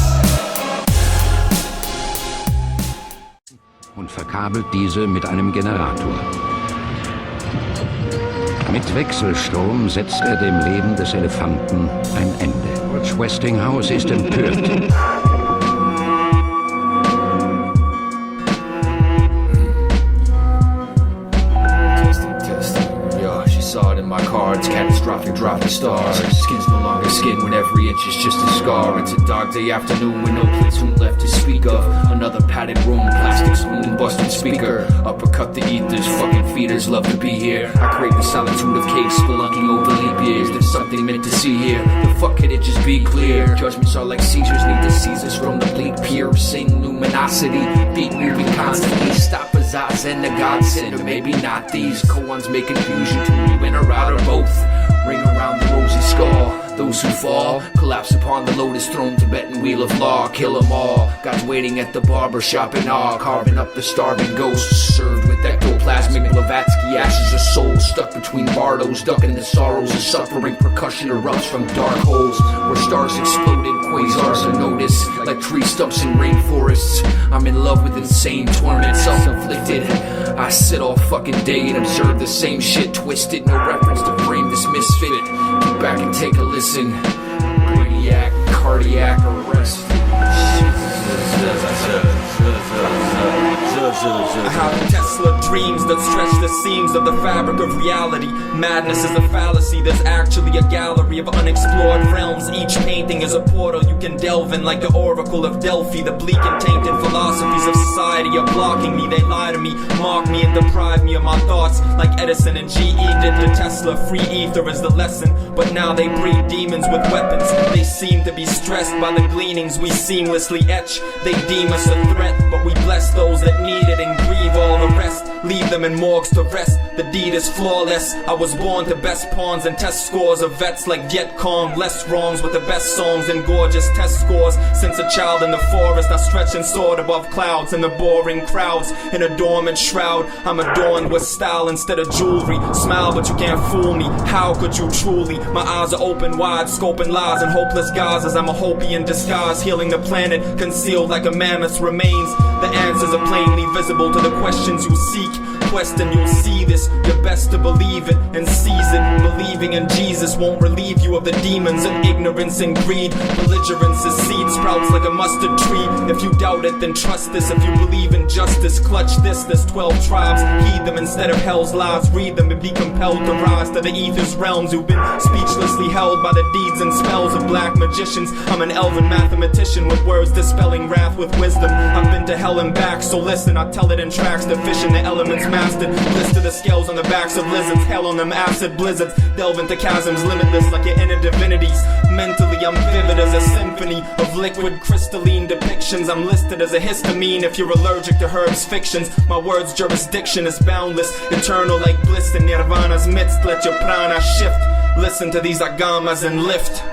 Und verkabelt diese mit einem Generator. Mit Wechselstrom setzt er dem Leben des Elefanten ein Ende. Westinghouse ist empört. Saw it in my cards, catastrophic dropping stars. Skin's no longer skin when every inch is just a scar. It's a dark day afternoon with no platoon left to speak of. Another padded room, plastic spoon, busted speaker. Uppercut the ethers, fucking feeders love to be here. I crave the solitude of cave spelunking over leap years. There's something meant to see here. The fuck could it just be clear? Judgments are like Caesars, need to seize us from the bleak piercing luminosity. Beat moving constantly, stop us eyes and the godsend. Or maybe not these koans make confusion to you. In or out or both, ring around the rosy skull. Those who fall, collapse upon the lotus throne, Tibetan wheel of law, kill them all. God's waiting at the barber shop in awe, carving up the starving ghosts, served with ectoplasmic Blavatsky ashes of souls, stuck between bardos, ducking the sorrows of suffering. Percussion erupts from dark holes, where stars exploded, quasars are noticed, like tree stumps in rainforests. I'm in love with insane torment, self-inflicted. I sit all fucking day and observe the same shit, twisted, no reference to frame this misfit. Get back and take a listen. Brainiac, cardiac arrest. I have Tesla dreams that stretch the seams of the fabric of reality. Madness is a fallacy, there's actually a gallery of unexplored realms. Each painting is a portal you can delve in, like the Oracle of Delphi. The bleak and tainted philosophies of society are blocking me. They lie to me, mock me and deprive me of my thoughts, like Edison and GE did to Tesla. Free ether is the lesson, but now they breed demons with weapons. They seem to be stressed by the gleanings we seamlessly etch. They deem us a threat, but we bless those that need it and grieve all the rest. Leave them in morgues to rest. The deed is flawless. I was born to best pawns and test scores of vets like Vietcong. Less wrongs with the best songs and gorgeous test scores. Since a child in the forest, I stretch and soared above clouds and the boring crowds. In a dormant shroud, I'm adorned with style instead of jewelry. Smile, but you can't fool me. How could you truly? My eyes are open wide, scoping lies and hopeless guises. I'm a Hopi in disguise, healing the planet, concealed like a mammoth's remains. The answers are plainly visible to the questions you seek. Quest and you'll see this. You're best to believe it and seize it. Believing in Jesus won't relieve you of the demons of ignorance and greed. Belligerence is seed sprouts like a mustard tree. If you doubt it, then trust this. If you believe in justice, clutch this. There's 12 tribes. Heed them instead of hell's lies. Read them and be compelled to rise to the ether's realms. Who've been speechlessly held by the deeds and spells of black magicians. I'm an elven mathematician with words dispelling wrath with wisdom. I've been to hell and back, so listen. I tell it in tracks. The fish in the elements mastered. List of the scales on the backs of lizards. Hell on them acid blizzards. Delve into chasms limitless like your inner divinities. Mentally I'm vivid as a symphony of liquid crystalline depictions. I'm listed as a histamine if you're allergic to herbs fictions. My words' jurisdiction is boundless, eternal like bliss in nirvana's midst. Let your prana shift, listen to these agamas and lift.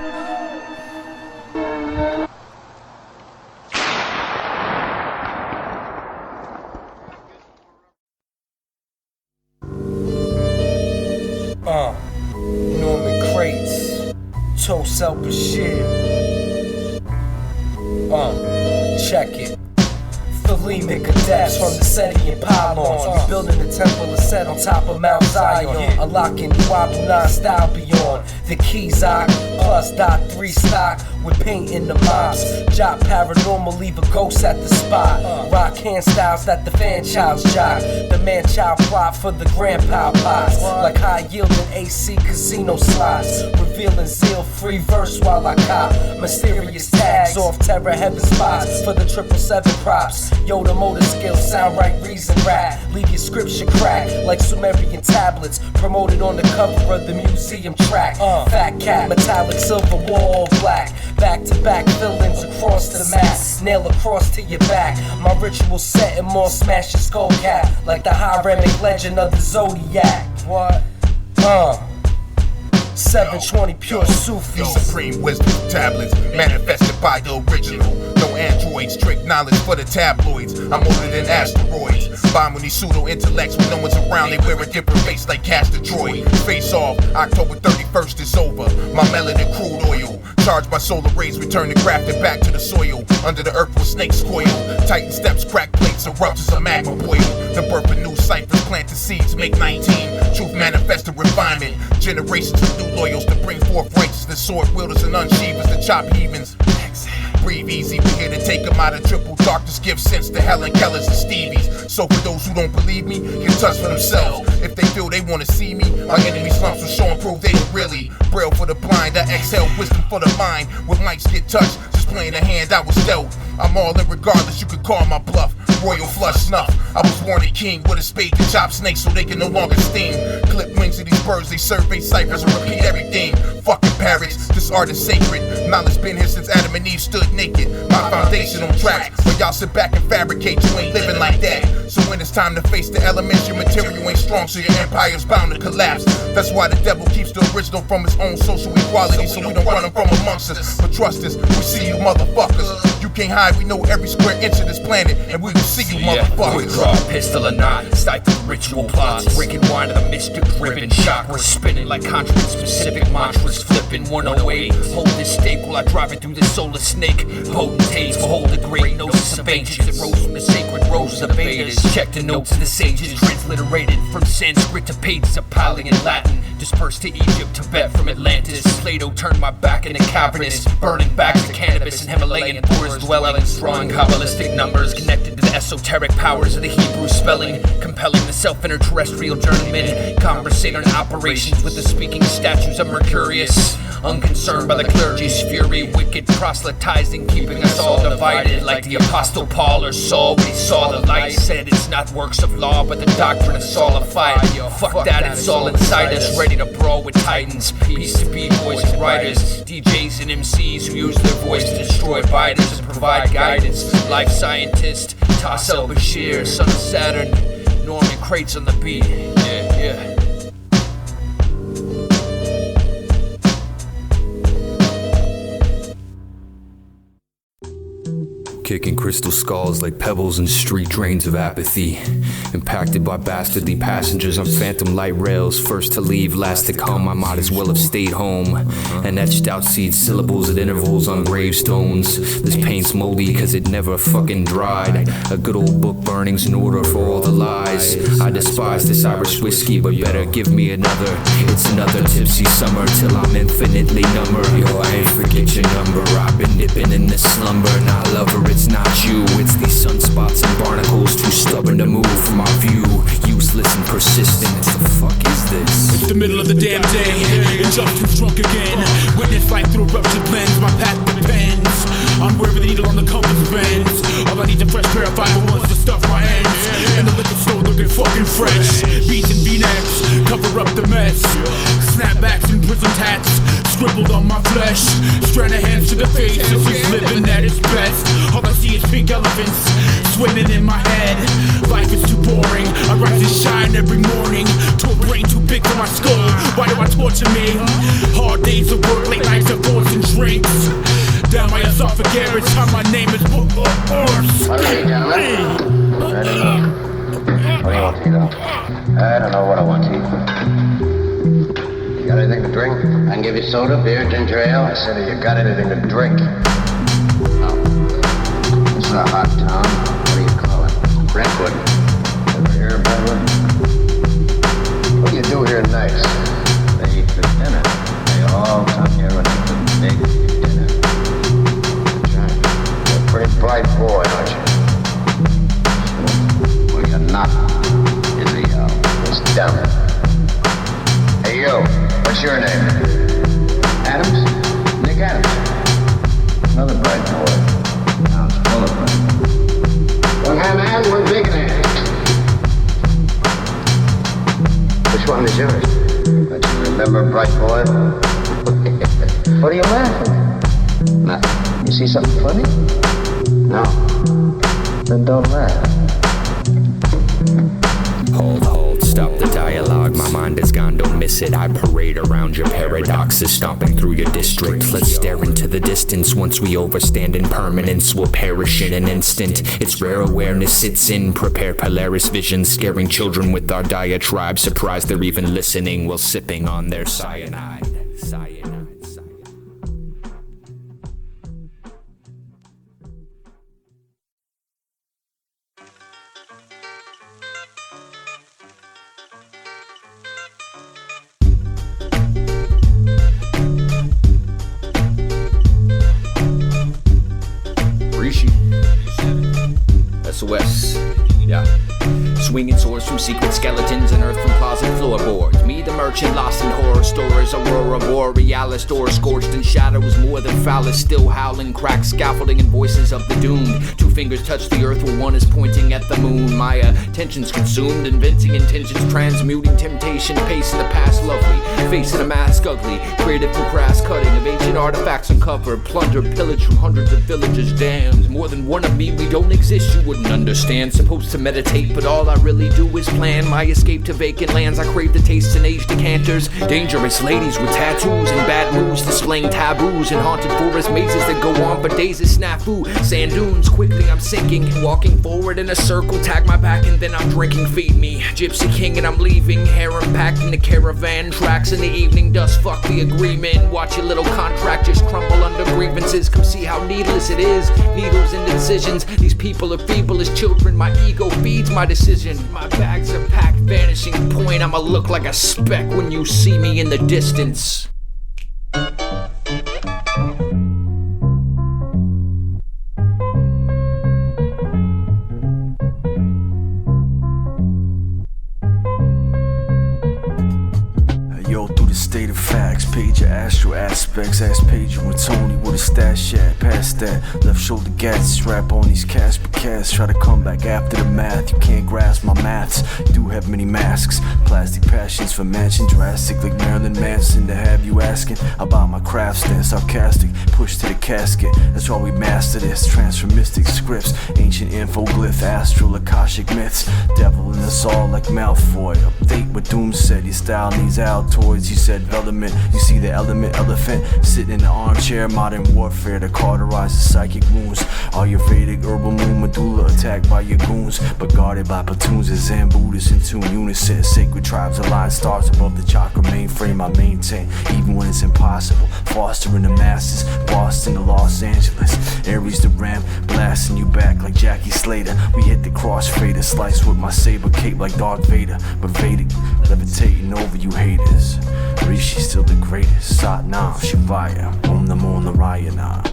Krates, toe self-bashir. Check it. Thelemic adapts from the Setian pylons. Building a temple is set on top of Mount Zion. Unlocking Wabu 9 style beyond. The keys I plus dot 3 stock with paint in the mops. Job paranormal, leave a ghost at the spot. Rock hand styles that the fan child's jock. The man child plot for the grandpa pots. Like high yielding AC casino slots. Revealing zeal free verse while I cop. Mysterious tags off terror heaven spots. For the 777 props. Yoda motor skills, sound right reason rap. Leave your scripture crack like Sumerian tablets. Promoted on the cover of the museum track. Fat cat, metallic silver wall black. Back to back fillings across the map. Nail across to your back. My ritual set and more smash your skull cap. Like the hierarchic legend of the Zodiac. What? 720 pure Sufi. Supreme wisdom tablets manifested by the original. No androids, trick knowledge for the tabloids. I'm older than asteroids. Bombing these pseudo intellects when no one's around. They wear a different face like Castor Troy. Face off, October 31st is over. My melanin crude oil. Charged by solar rays, return the grafted back to the soil. Under the earth with snakes coil. Titan steps, crack plates, erupt as a magma boil. The birth of new ciphers, plant the seeds, make 19. Truth manifest and refinement. Generations of new loyals to bring forth righteousness. Sword wielders and unsheathers to chop heathens. Breathe easy, we here to take them out of triple darkness. Give sense to Helen Kellers and Stevies. So for those who don't believe me, can touch for themselves. If they feel they want to see me, my enemy slumps will show and prove they don't really. Braille for the blind, I exhale wisdom for the mind. When mics get touched, just playing the hand I was dealt. I'm all in regardless, you could call my bluff. Royal flush snuff. I was born a king with a spade to chop snakes so they can no longer sting. Clip wings of these birds, they survey ciphers and repeat everything. Fucking parrots, this art is sacred. Knowledge been here since Adam and Eve stood naked. My foundation on tracks, but y'all sit back and fabricate. You ain't living like that. So when it's time to face the elements, your material ain't strong, so your empire's bound to collapse. That's why the devil keeps the original from his own social equality, so we don't run them from amongst us. But trust us, we see you motherfuckers. You can't hide, we know every square inch of this planet, and we will see you motherfuckers. Quick draw, pistol or not, stifle ritual plots. Drinking wine of the mystic-driven chakras, spinning like contract-specific mantras, flipping 108. Hold this stake while I drive it through the solar snake. Potentates behold the great gnosis of ancients that rose from the sacred roses of Vedas. Check the notes of the sages, transliterated from Sanskrit to pages of Pali and Latin. Dispersed to Egypt, Tibet from Atlantis. Plato turned my back into cavernous, burning bags of cannabis in Himalayan forest dwellings. Drawing Kabbalistic numbers connected to the esoteric powers of the Hebrew spelling. Compelling the self-interterrestrial journeyman. Conversating operations with the speaking statues of Mercurius. Unconcerned by the clergy's fury, wicked proselytizing, keeping us all divided. Like the Apostle Paul or Saul when he saw the light. Said it's not works of law, but the doctrine of solidified. Fuck that, it's all inside us, ready to brawl with titans. Peace to B-boys and writers, DJs and MCs who use their voice to destroy biters and provide guidance. Life scientist, Tassel Bashir, son of Saturn, Norman Krates on the beat. Yeah. Kicking crystal skulls like pebbles in street drains of apathy. Impacted by bastardly passengers on phantom light rails. First to leave, last to come, I might as well have stayed home. And etched out seed syllables at intervals on gravestones. This paint's moldy cause it never fucking dried. A good old book burning's in order for all the lies. I despise this Irish whiskey, but better give me another. It's another tipsy summer till I'm infinitely number. Yo, I ain't forget your number. I've been dipping in this slumber. Now lover, it's not you, it's these sunspots and barnacles too stubborn to move from my view. Useless and persistent, what the fuck is this? It's the middle of the damn day, injustice drunk again. Witness life through a ruptured lens, my path depends on wherever the needle on the compass bends. All I need is fresh pair of 501s to stuff my ends. And the liquor store looking fucking fresh. Beats and V-necks, cover up the mess. Snapbacks and prison tats, scribbled on my flesh. harsh. Strand of hands to the face as he's living at its best. All I see is pink elephants swimming in my head. Life is too boring. I rise and shine every morning to a brain too big for my skull. Why do I torture me? Hard days of work, late nights of thoughts and drinks. Down my esophagus every time my name is All right, gentlemen. Ready? What do you want to eat, though? I don't know what I want to eat. You got anything to drink? I can give you soda, beer, ginger ale. I said, have you got anything to drink? No. This is a hot town. What do you call it? Brentwood. Ever hear of Brentwood? What do you do here nights? They eat for dinner. They all come here and eat the big dinner. You're a pretty bright boy, aren't you? Well, you're not. Is he? It's dumb. Hey, you. What's your name? Adams? Nick Adams. Another bright boy. Now it's full of bright. One hand man, one big hand. Which one is yours? Don't you remember, bright boy? What are you laughing at? Nothing. You see something funny? No. Then don't laugh. Hold, stop the dialogue. My mind is gone, don't miss it. I parade around your paradoxes, stomping through your district. Let's stare into the distance. Once we overstand impermanence, we'll perish in an instant. It's rare awareness sits in. Prepare Polaris vision, scaring children with our diatribe. Surprised they're even listening while sipping on their cyanide. SOS, yeah. Swinging swords from secret skeletons and earth from closet floorboards. Me, the merchant, lost in horror stories. Aurora borealis, door scorched in shadows. More than phallus, still howling. Cracked scaffolding and voices of the doomed. Two fingers touch the earth while one is pointing at the moon. My attention's consumed, inventing intentions, transmuting temptation. Pacing the past lovely, facing a mask ugly. Creative through crass cutting of ancient artifacts uncovered. Plunder, pillage from hundreds of villages damned. More than one of me, we don't exist, you wouldn't understand. Supposed to meditate, but all I really do is plan my escape to vacant lands. I crave the tastes and aged decanters. Dangerous ladies with tattoos and bad moves, displaying taboos in haunted forest mazes that go on for days as snafu. Sand dunes, quickly I'm sinking, walking forward in a circle. Tag my back and then I'm drinking. Feed me, Gypsy King, and I'm leaving. Harem packed in the caravan. Tracks in the evening dust. Fuck the agreement. Watch your little contract just crumble under grievances. Come see how needless it is. Needles and decisions. These people are feeble as children. My ego feeds my decision. My bags are packed, vanishing point. I'ma look like a speck when you see me in the distance. State of facts, page your astral aspects. Ask Pedro and Tony what a stash at. Past that, left shoulder gats. Strap on these Casper cats. Try to come back after the math. You can't grasp my maths. You do have many masks. Plastic passions for mansion. Drastic like Marilyn Manson. To have you asking about my craft stand. Sarcastic, push to the casket. That's why we master this. Transfer mystic scripts. Ancient infoglyph, astral akashic myths. Devil in us all like Malfoy. Update what Doom said. Your style needs Altoids. You said development. You see the element elephant sitting in the armchair. Modern warfare to cauterize the psychic wounds. Ayurvedic herbal moon medulla attacked by your goons, but guarded by platoons of Zen Buddhists in tune unison. Sacred tribes align stars above the chakra mainframe I maintain, even when it's impossible. Fostering the masses, Boston to Los Angeles. Aries to Ram, blasting you back like Jackie Slater. We hit the crossfader, slice with my saber cape like Darth Vader. But Vedic, levitating over you haters. Rishi's still the greatest. Sat Nam Shivaya, Om Namo Narayana.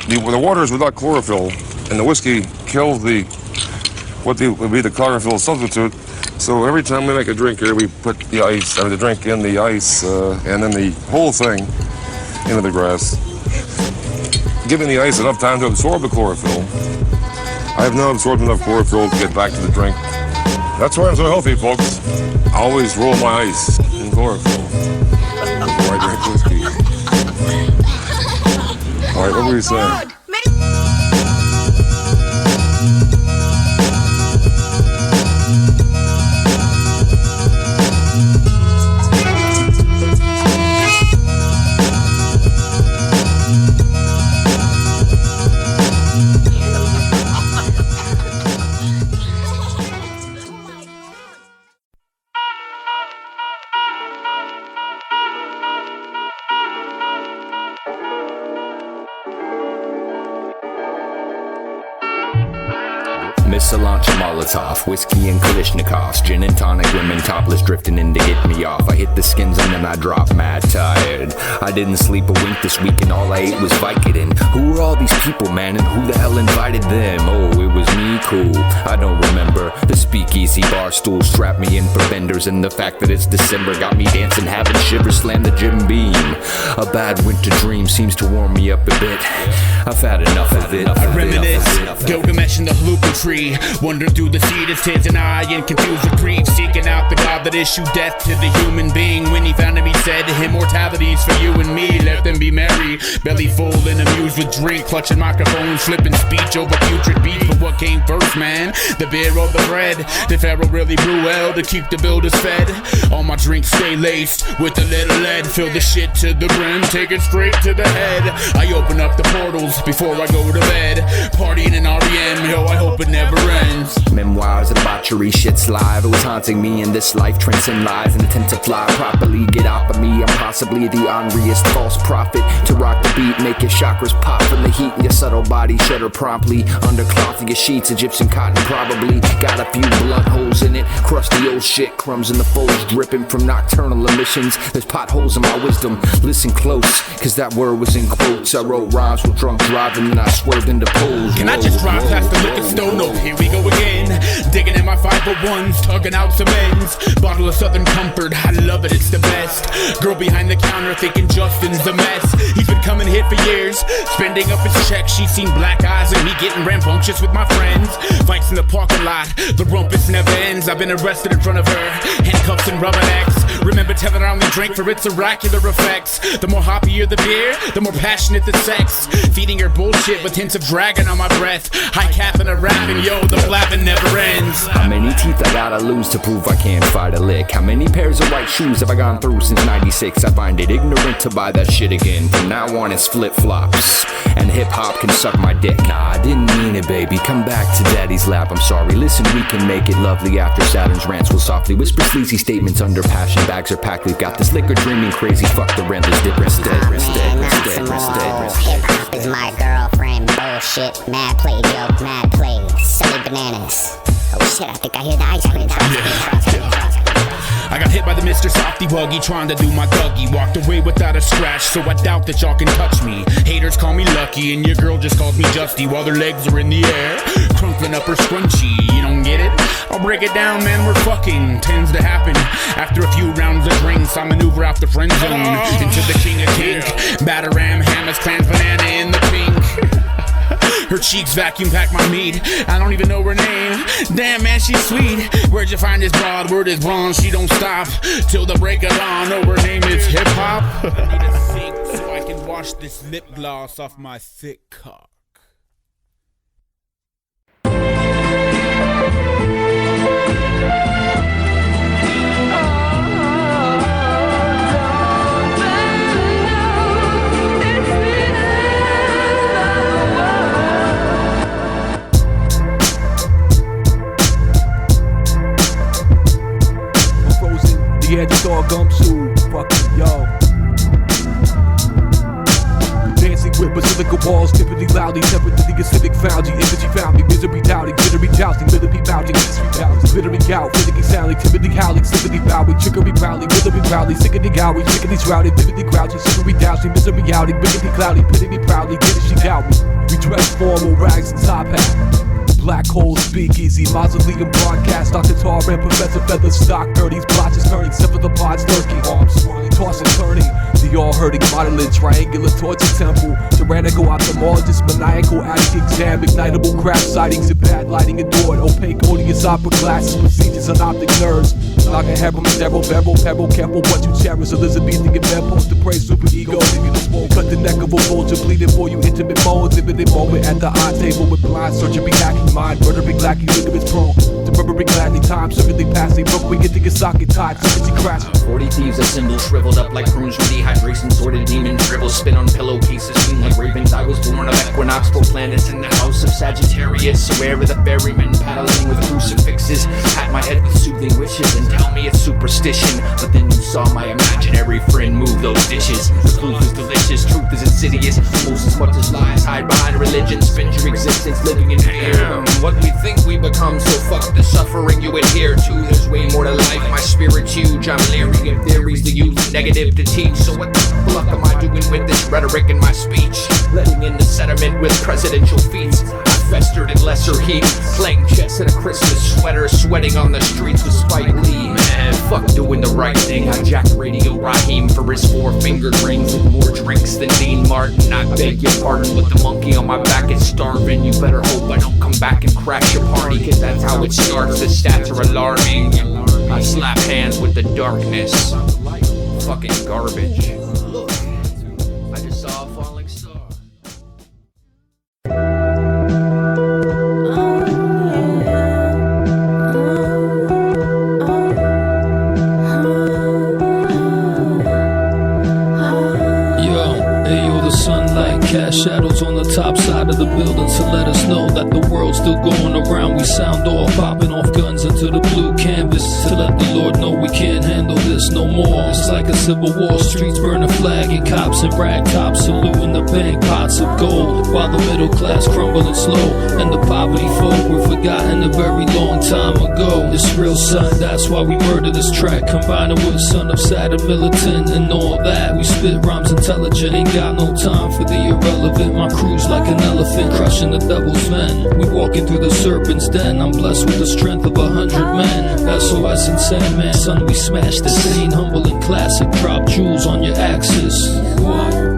The water is without chlorophyll, and the whiskey kills what would be the chlorophyll substitute. So every time we make a drink here, we put the drink in the ice, and then the whole thing into the grass. giving the ice enough time to absorb the chlorophyll. I have not absorbed enough chlorophyll to get back to the drink. That's why I'm so healthy, folks. I always roll my ice in chlorophyll before I drink whiskey. All right, what were you saying? Cilantro Molotov, whiskey and Kalishnikovs, gin and tonic, women topless drifting in to hit me off. I hit the skins and then I drop mad tired. I didn't sleep a wink this week and all I ate was Vicodin. Who were all these people, man, and who the hell invited them? Oh, it was me, cool. I don't remember. The speakeasy bar stool strapped me in for benders, and the fact that it's December got me dancing, having shivers, slam the gym beam. A bad winter dream seems to warm me up a bit. I've had enough of it. I reminisce, Gilgamesh in the Haluka tree, wander through the seed of tears and eye and confused with grief, seeking out the God that issued death to the human being. When he found him, he said, immortality's for you and me, let them be merry. Belly full and amused with drink, clutching microphones, flipping speech over putrid beef. But what came first, man? The beer or the bread? Did Pharaoh really brew well to keep the builders fed? All my drinks stay laced with a little lead, fill the shit to the brim, take it straight to the head. I open up the portals before I go to bed, partying in REM, yo, I hope it never ends. Memoirs of debauchery, shit's live. It was haunting me in this life, transcend lies and attempt to fly properly. Get off of me, I'm possibly the unrealist false prophet. To rock the beat, make your chakras pop from the heat, and your subtle body shudder promptly. Under cloth of your sheets, Egyptian cotton probably. Got a few blood holes in it, crusty old shit, crumbs in the folds dripping from nocturnal emissions. There's potholes in my wisdom, listen close, cause that word was in quotes. I wrote rhymes with drunk driving and I swerved into poles. Can I just drive past the liquor store? No, here we go again. Digging in my 501s, tugging out some ends. Bottle of Southern Comfort, I love it, it's the best. Girl behind the counter thinking Justin's a mess. He's been coming here for years, spending up his check. She's seen black eyes and me getting rambunctious with my friends. Fights in the parking lot, the rumpus never ends. I've been arrested in front of her, handcuffs and rubbernecks. Remember telling her I only drink for its oracular effects. The more hoppier the beer, the more passionate the sex. Feeding her bullshit with hints of dragon on my breath. High capping a rapping, yo, the blabbing never ends. How many teeth I gotta lose to prove I can't fight a lick? How many pairs of white shoes have I gone through since 96? I find it ignorant to buy that shit again. From now on it's flip-flops, and hip-hop can suck my dick. Nah, I didn't mean it, baby, come back to daddy's lap, I'm sorry. Listen, we can make it lovely after Saturn's rants will softly whisper sleazy statements under passion. Bags are packed, we've got this liquor dreaming crazy. Fuck the rentless dipper, Hip-hop is my girlfriend, bullshit. Mad play joke, mad play, silly bananas. Oh shit, I think I hear the ice cream truck. I got hit by the Mr. Softy Wuggy trying to do my Dougie. Walked away without a scratch, so I doubt that y'all can touch me. Haters call me lucky, and your girl just calls me Justy while their legs are in the air, crunkling up her scrunchie. You don't get it? I'll break it down, man, we're fucking. Tends to happen after a few rounds of drinks. I maneuver out the friend zone into the king of kink. Bataram, Hammers, clans, banana in the pink. Her cheeks vacuum pack my meat. I don't even know her name. Damn, man, she's sweet. Where'd you find this broad? Word is blonde. She don't stop till the break of dawn. Oh, her name is hip hop. I need a sink so I can wash this lip gloss off my thick cock. Yeah, just all gumshoe, fucking yo. Dancing with basilica walls, typically loudly, temperaturely acidic foundy, energy founding, misery doubting, jittery jousting, military bounding, mystery bounding, glittery gout, finicky sounding, timidly howling, sympathy bowing, trickery prowling, military proudly, sickly gowing, chickeny shrouded, vividly crouching, sickery dousing, misery outing, biggity cloudy, pitting me proudly, get it, she doubt me. We dress formal, rags and top hat. Blackhole Speakeasy, mausoleum broadcast. Dr. Tar and Professor Feather stock 30s, blotches turning, except for the pods lurking. Arms swirling, tossing, turning. The all hurting monolith, triangular torture temple. Tyrannical ophthalmologist, maniacal attic exam, ignitable crash sightings and bad lighting adored. Opaque, odious opera glasses, procedures on optic nerves. Like a heron, sterile, barrel, pebble, careful what you cherish. Elizabethan and bedpost to praise super ego. Give you the smoke, cut the neck of a vulture, bleeding for you, intimate moans. Infinite moment at the eye table with blind surgery, hacking mind, murdering, lacking, ligaments prone. To murdering gladly, time, certainly passing. Broke, we get to get socket tied, certainty crash. 40 thieves assemble, shriveled up like prunes from dehydration. Sorted demons, dribble, spin on pillowcases. Swing like ravens, I was born of equinox. 4 planets in the house of Sagittarius. Aware of the ferrymen paddling with crucifixes. Pat my head with soothing wishes and tell me it's superstition. But then you saw my imaginary friend move those dishes. The proof is delicious, truth is insidious. Most as much as lies hide behind religion. Spend your existence living in fear. What we think we become, so fuck the suffering you adhere to. There's way more to life, my spirit's huge. I'm leery of theories to use, negative to teach. So what the fuck am I doing with this rhetoric in my speech? Letting in the sediment with presidential feats. I festered in lesser heat, playing chess in a Christmas sweater, sweating on the streets with Spike Lee. Man, fuck doing the right thing. I jacked Radio Raheem for his 4-fingered rings with more drinks than Dean Martin. I beg your pardon, but the monkey on my back is starving. You better hope I don't come back and crash your party, cause that's how it starts. The stats are alarming. I slap hands with the darkness. Fucking garbage. Look, I just saw a falling star. Cast shadows on the top side of the building to let us know that the world's still going around. We sound off, popping off guns into the blue canvas to let the Lord know we can't handle this no more. It's like a civil war, streets burn a flag and cops and rag tops saluting the bank pots of gold, while the middle class crumbling slow and the poverty folk were forgotten a very long time ago. It's real, son, that's why we murder this track, combining with son of Saturn, militant and all that. We spit rhymes intelligent, ain't got no time for the irrelevant. My crew's like an elephant crushing the devil's men. We walking through the serpent's den. I'm blessed with the strength of 100 men. SOS and Sandman, son, we smash the scene. Humble and classic, drop jewels on your axis. What?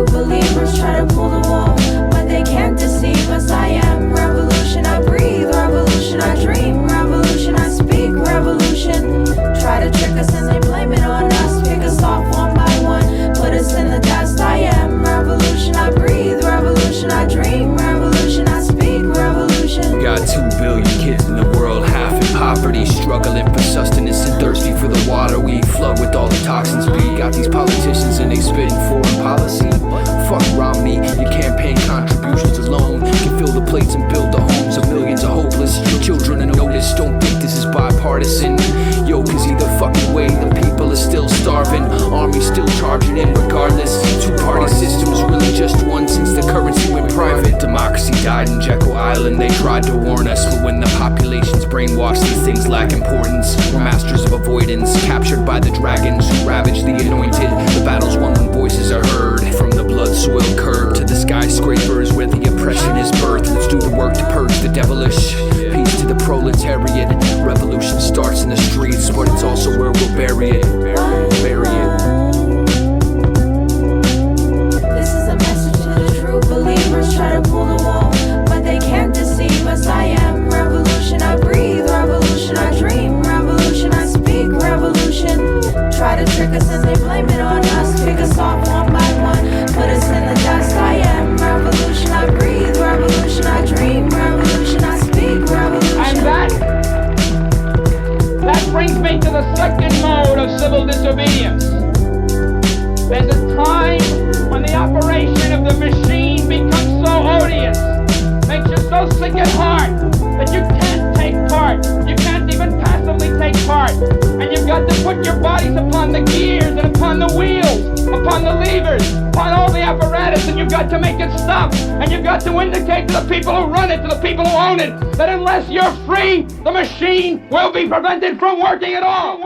Believers try to pull the wall, but they can't deceive us. I am revolution, I breathe revolution, I dream revolution, I speak revolution. Try to trick us and they blame it on us. Pick us off one by one, put us in the dust. I am revolution, I breathe revolution, I dream revolution, I speak revolution. Got 2 billion kids in the world, half in poverty, struggling for sustenance and thirsty for the water we flood with all the toxins. We got these politicians and they spitting foreign policy. Fuck Romney, your campaign contributions alone can fill the plates and build the homes of millions of hopeless children. And notice, don't think this is bipartisan. Yo, cause either fucking way, the people are still starving. Army still charging in regardless. 2-party system's really just one since the currency went private. Democracy died in Jekyll Island, they tried to warn us. But when the population's brainwashed, these things lack importance. We're masters of avoidance, captured by the dragons who ravage the anointed. The battle's won when voices are heard. From the blood-soiled curb to the skyscrapers where the oppression is birthed. Let's do the work to purge the devilish. Peace to the proletariat. Revolution starts in the streets, but it's also where we'll bury it. Bury it. This is a message to the true believers. Try to pull the wall, but they can't deceive us. I am revolution, I breathe revolution, I dream revolution, I speak revolution. Try to trick us and they blame it on us. Pick us off one by one, put us in the dust. I am revolution, I breathe revolution, I dream revolution, I speak revolution. And that brings me to the second mode of civil disobedience. There's a time when the operation of the machine becomes so odious, makes you so sick at heart that you can't take part. You can't even passively take part. And you've got to put your bodies upon the gears and upon the wheels, upon the levers, upon all the apparatus, and you've got to make it stop. And you've got to indicate to the people who run it, to the people who own it, that unless you're free, the machine will be prevented from working at all.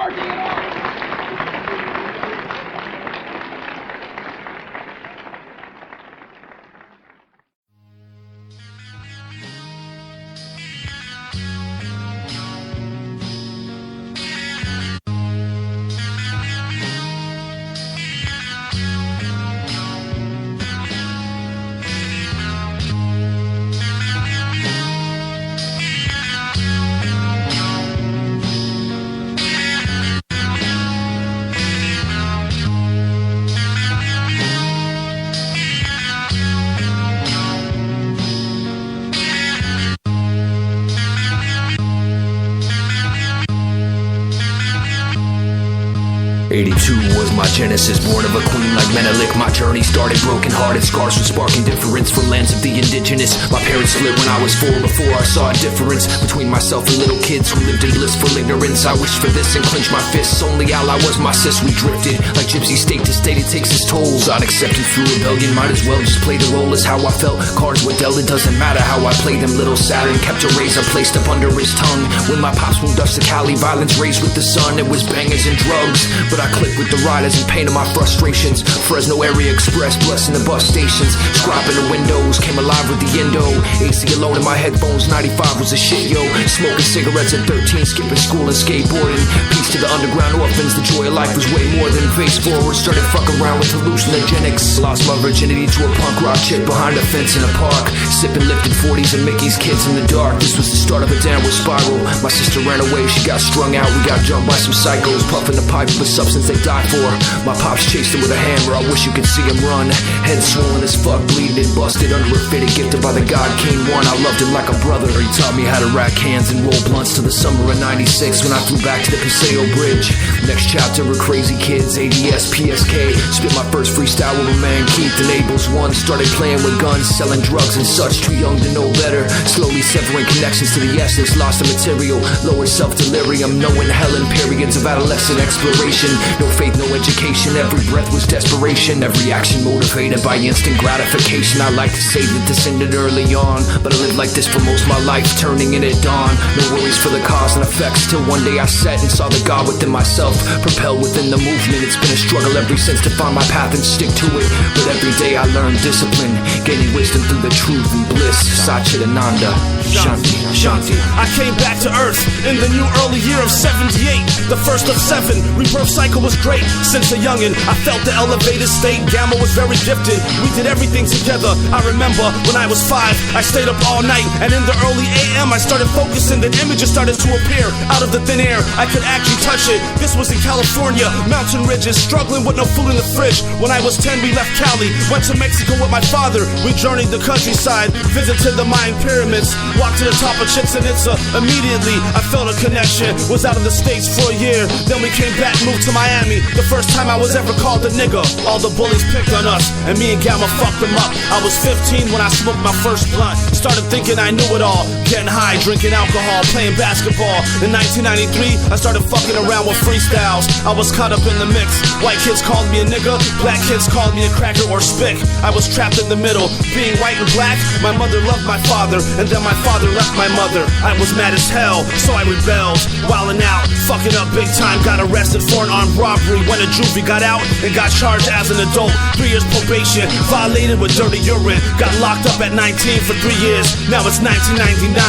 too was my genesis. Born of a queen like Menelik, my journey started broken hearted. Scars from sparking difference from lands of the indigenous. My parents split when I was 4 before I saw a difference between myself and little kids who lived in blissful ignorance. I wished for this and clenched my fists. Only ally was my sis. We drifted like gypsy state to state, it takes its tolls. I'd accepted through rebellion, might as well just play the role as how I felt. Cards were dealt, it doesn't matter how I played them. Little Saturn kept a razor placed up under his tongue. When my pops moved us to Cali, violence raised with the sun. It was bangers and drugs, but I clicked with the riders and painted my frustrations. Fresno area express, blessing the bus stations. Scrapping the windows, came alive with the endo. AC alone in my headphones, 95 was a shit, yo. Smoking cigarettes at 13, skipping school and skateboarding. Peace to the underground orphans, the joy of life was way more than face forward. Started fucking around with hallucinogenics. Lost my virginity to a punk rock chick behind a fence in a park. Sipping lifted 40s and Mickey's kids in the dark. This was the start of a downward spiral. My sister ran away, she got strung out. We got jumped by some psychos, puffing the pipe with substance they die for. My pops chased him with a hammer, I wish you could see him run. Head swollen as fuck, bleeding and busted under a fitted, gifted by the God King One. I loved him like a brother. He taught me how to rack cans and roll blunts till the summer of 96 when I flew back to the Paseo Bridge. Next chapter were crazy kids, ADS, PSK. Spit my first freestyle with a man Keith and Abel's one. Started playing with guns, selling drugs and such, too young to know better. Slowly severing connections to the essence, lost the material, lowered self-delirium, knowing hell in periods of adolescent exploration. No faith, no education, every breath was desperation. Every action motivated by instant gratification. I like to say that this ended early on, but I lived like this for most of my life, turning in at dawn. No worries for the cause and effects, till one day I sat and saw the God within myself, propelled within the movement. It's been a struggle ever since to find my path and stick to it, but every day I learn discipline, gaining wisdom through the truth and bliss. Satchitananda, Shanti, Shanti. I came back to Earth in the new early year of 78, the first of 7. Rebirth cycle was great. Since a youngin', I felt the elevated state. Gamma was very gifted. We did everything together. I remember when I was 5, I stayed up all night, and in the early AM, I started focusing. Then images started to appear out of the thin air. I could actually touch it. This was in California, mountain ridges, struggling with no food in the fridge. When I was 10, we left Cali, went to Mexico with my father. We journeyed the countryside, visited the Mayan pyramids, walked to the top of Chichen Itza. Immediately, I felt a connection. Was out of the States for a year. Then we came back, moved to Miami. The first time I was ever called a nigga. All the bullies picked on us, and me and Gamma fucked them up. I was 15 when I smoked my first blunt. Started thinking I knew it all. Getting high, drinking alcohol, playing basketball. In 1993, I started fucking around with freestyles. I was caught up in the mix. White kids called me a nigga, black kids called me a cracker or spick. I was trapped in the middle, being white and black. My mother loved my father, and then my father left my mother. I was mad as hell, so I rebelled. Wildin' out, fucking up big time. Got arrested for an armed robbery. Went to juvie, got out, and got charged as an adult. 3 years probation, violated with dirty urine. Got locked up at 19 for 3 years. Now it's 1999.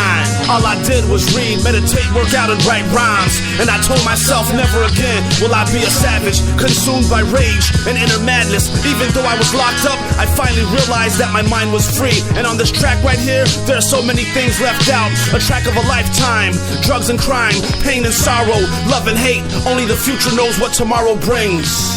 All I did was read, meditate, work out, and write rhymes. And I told myself never again will I be a savage, consumed by rage and inner madness. Even though I was locked up, I finally realized that my mind was free. And on this track right here, there are so many things left out. A track of a lifetime, drugs and crime, pain and sorrow, love and hate. Only the future knows what tomorrow brings.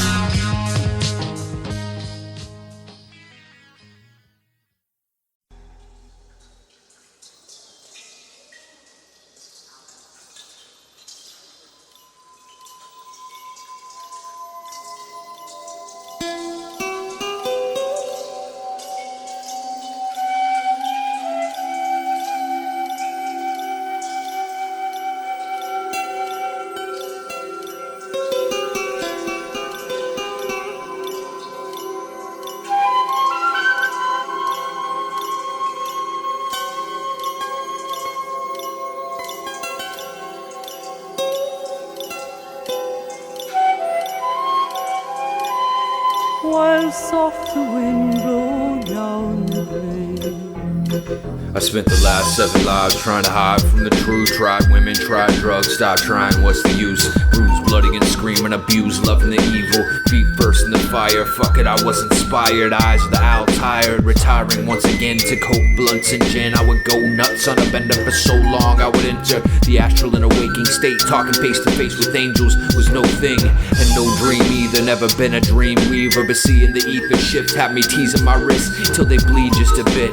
While soft the wind blow down the lane. I spent the last 7 lives trying to hide from the truth. Tried women, tried drugs, stopped trying, what's the use? Bruised, bloody and screaming, abused, loving the evil. Feet first in the fire, fuck it, I was inspired. Eyes of the owl tired, retiring once again to coke, blunts and gin. I would go nuts on a bender for so long. I would enter the astral in a waking state. Talking face to face with angels was no thing, and no dream either. Never been a dream weaver, but seeing the ether shift had me teasing my wrists till they bleed just a bit.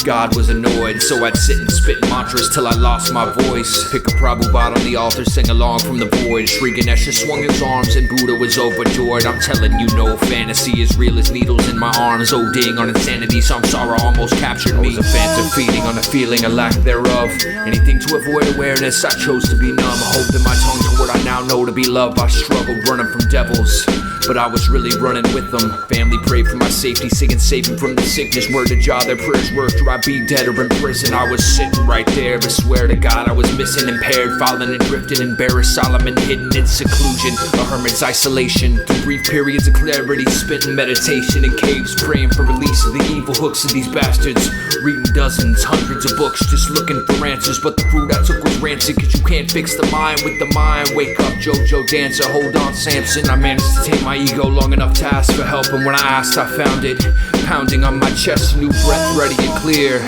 God was annoyed, so I'd sit and spit mantras till I lost my voice. Pick a Prabhupada on the altar, sing along from the void. Shriek Ganesha swung his arms and Buddha was overjoyed. I'm telling you, no fantasy as real as needles in my arms. ODing on insanity, samsara almost captured me. I was a phantom feeding on a feeling, a lack thereof. Anything to avoid awareness, I chose to be numb. Holding my tongue to what I now know to be love. I struggled running from devils, but I was really running with them. Family prayed for my safety, singing saving from the sickness. Word to Jah, their prayers worked, or I'd be dead or in prison. I was sitting right there, but swear to God I was missing, impaired, falling and drifting, embarrassed, Solomon hidden in seclusion, a hermit's isolation. Through brief periods of clarity, spent in meditation in caves, praying for release of the evil hooks of these bastards. Reading dozens, hundreds of books, just looking for answers, but the fruit I took was rancid, cause you can't fix the mind with the mind. Wake up, JoJo dancer, hold on Samson. I managed to take my ego long enough to ask for help, and when I asked I found it, pounding on my chest, new breath ready and clear.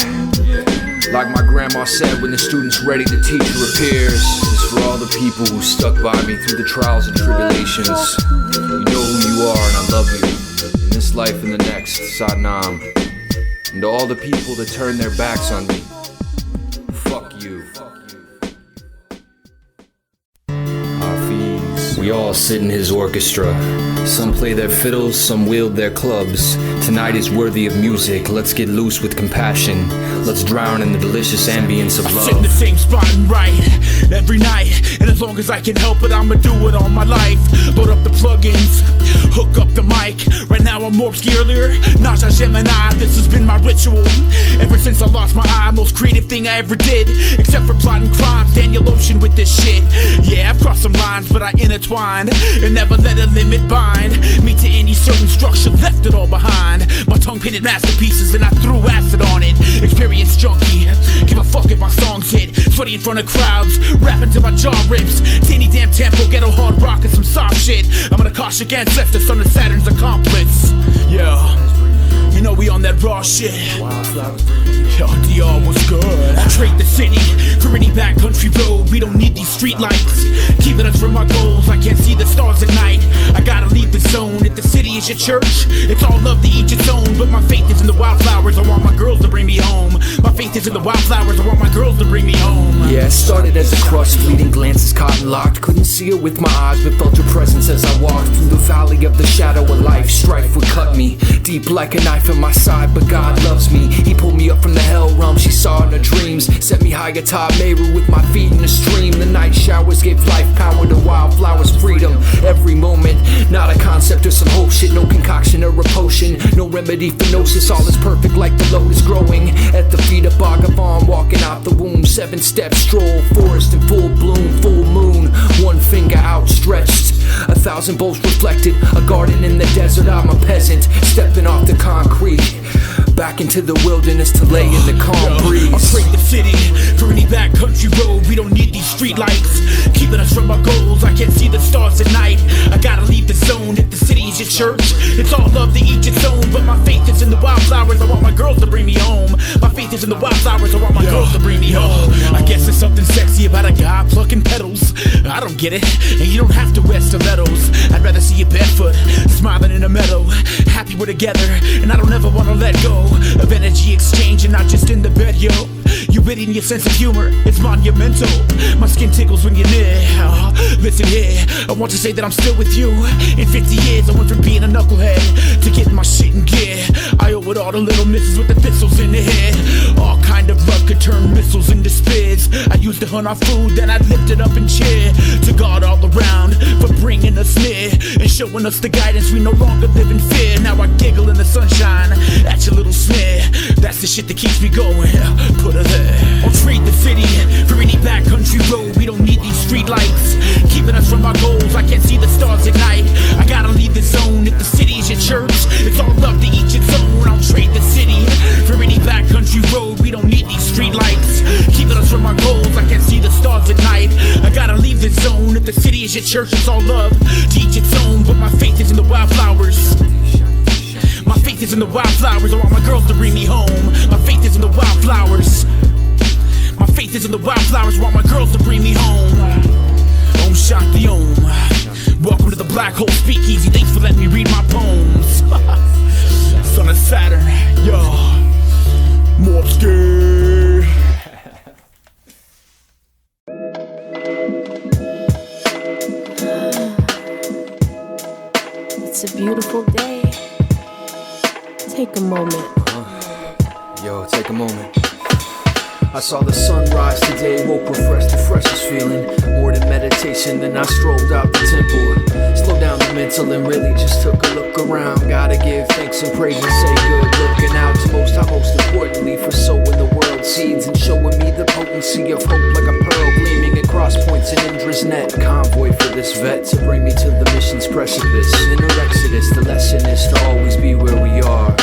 Like my grandma said, when the student's ready, the teacher appears. It's for all the people who stuck by me through the trials and tribulations. You know who you are and I love you, in this life and the next, Sadnam. And to all the people that turn their backs on me, fuck you. We all sit in his orchestra. Some play their fiddles, some wield their clubs. Tonight is worthy of music. Let's get loose with compassion. Let's drown in the delicious ambience of love. I sit in the same spot and write every night, and as long as I can help it, I'ma do it all my life. Load up the plugins, hook up the mic. Right now I'm Morbski, earlier Naja Gemini. This has been my ritual ever since I lost my eye. Most creative thing I ever did, except for plotting crimes. Daniel Ocean with this shit. Yeah, I've crossed some lines, but I intertwine and never let a limit bind me to any certain structure, left it all behind. My tongue painted masterpieces and I threw acid on it. Experience junkie, give a fuck if my songs hit. Sweaty in front of crowds, rapping till my jaw rips. Teeny damn tempo, ghetto hard rock and some soft shit. I'm an Akashic ancestor, son of Saturn's accomplice. Yeah, you know we on that raw shit. Yo, Dee Are was good. I'll trade the city for any backcountry road. We don't need these street lights keeping us from our goals. I can't see the stars at night. I gotta leave the zone. If the city is your church, it's all love to each its own. But my faith is in the wildflowers. I want my girls to bring me home. My faith is in the wildflowers. I want my girls to bring me home. Yeah, it started as a crush, fleeting glances, cotton locked. Couldn't see her with my eyes, but felt her presence as I walked through the valley of the shadow of life. Strife would cut me deep like a knife in my side, but God loves me. He pulled me up from the hell realm she saw in her dreams, set me high atop Meru with my feet in the stream. The night showers gave life power to wildflowers, freedom every moment. Not a concept or some hope shit, no concoction or a potion, no remedy for gnosis. All is perfect like the lotus growing at the feet of Bhagavan, walking out the womb. 7-step stroll, forest in full bloom, full moon, one finger outstretched, 1,000 bolts reflected, a garden in the desert. I'm a peasant, stepping off the concrete, back into the wilderness to lay in the calm breeze. I'll trade the city for any backcountry road. We don't need these street lights keeping us from our goals. I can't see the stars at night. I gotta leave the zone. If the city is your church, it's all love to each its own. But my faith is in the wildflowers. I want my girls to bring me home. My faith is in the wildflowers. I want my girls to bring me home. I guess there's something sexy about a guy plucking petals. I don't get it, and you don't have to wear stilettos. I'd rather see you barefoot, smiling in a meadow, happy we're together, and I don't ever wanna let go of energy exchange, and not just in the bed, yo. You witty in your sense of humor, it's monumental. My skin tickles when you're near. Listen here, I want to say that I'm still with you. In 50 years, I went from being a knucklehead to getting my shit in gear. I owe it all to little misses with the thistles in the head. All kind of love could turn missiles into spears. I used to hunt our food, then I'd lift it up and cheer to God all around for bringing us near and showing us the guidance. We no longer live in fear. Now I giggle in the sunshine at your little sneer. That's the shit that keeps me going. Put her there. I'll trade the city for any backcountry road. We don't need these street lights keeping us from our goals. I can't see the stars at night. I gotta leave the zone. If the city is your church, it's all love to each its own. I'll trade the city for any backcountry road. We don't need these street lights keeping us from our goals. I can't see the stars at night. I gotta leave the zone. If the city is your church, it's all love to each its own. But my faith is in the wildflowers. My faith is in the wildflowers. I want my girls to bring me home. My faith is in the wildflowers. My faith is in the wildflowers. I want my girls to bring me home. Om Shanti Om. Welcome to the Blackhole Speakeasy. Thanks for letting me read my poems. Son of Saturn, yo. Morbski. say, take a moment. Yo, take a moment. I saw the sunrise today, woke refreshed, the freshest feeling. More than meditation, then I strolled out the temple. Slowed down the mental and really just took a look around. Gotta give thanks and praise and say good. Looking out to most importantly for sowing the world seeds and showing me the potency of hope like a pearl gleaming across points in Indra's net. Convoy for this vet to bring me to the mission's precipice. In her exodus, the lesson is to always be where we are.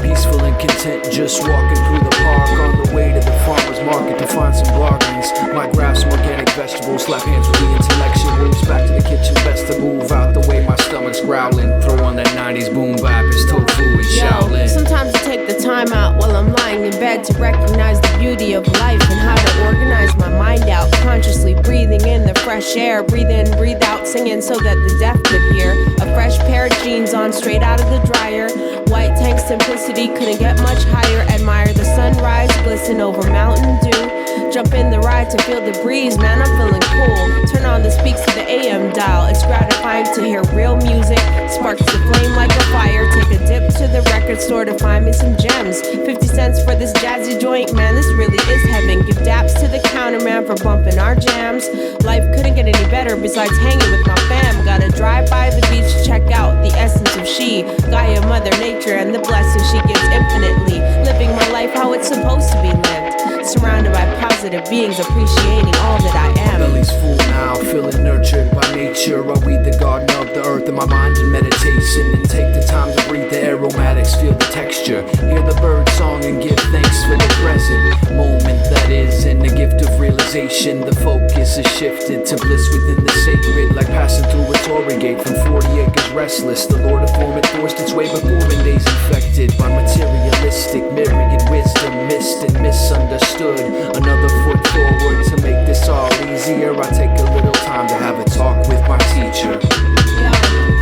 Peaceful and content, just walking through the park on the way to the farmer's market to find some bargains. Might grab some organic vegetables, slap hands with the intellectuals. Back to the kitchen, best to move out the way my stomach's growling. Throw on that 90s boom bap, it's tofu and Shaolin. Sometimes I take the time out while I'm lying in bed to recognize the beauty of life and how to organize my mind out. Consciously breathing in the fresh air, breathe in, breathe out, singing so that the deaf could hear. A fresh pair of jeans on straight out of the dryer. White tank simplicity couldn't get much higher. Admire the sunrise glisten over Mountain Dew. Jump in the ride to feel the breeze, man, I'm feeling cool. Turn on the speaks to the AM dial. It's gratifying to hear real music. Sparks the flame like a fire. Take a dip to the record store to find me some gems. 50 cents for this jazzy joint, man, this really is heaven. Give daps to the counterman for bumping our jams. Life couldn't get any better besides hanging with my fam. Gotta drive by the beach to check out the essence of she. Gaia, Mother Nature, and the blessings she gives infinitely. Living my life how it's supposed to be lived. Surrounded by positive beings, appreciating all that I am. My belly's full now, feeling nurtured by nature. I weed the garden of the earth in my mind in meditation. And take the time to breathe the aromatics, feel the texture. Hear the bird song and give thanks for the present moment that is. And the gift of realization, the focus is shifted to bliss within the sacred. Like passing through a Tory gate from 40 acres restless. The Lord of form had forced its way before in days infected by materialistic myriad wisdom, missed and misunderstood. Another foot forward to make this all easier. I take a little time to have a talk with my teacher.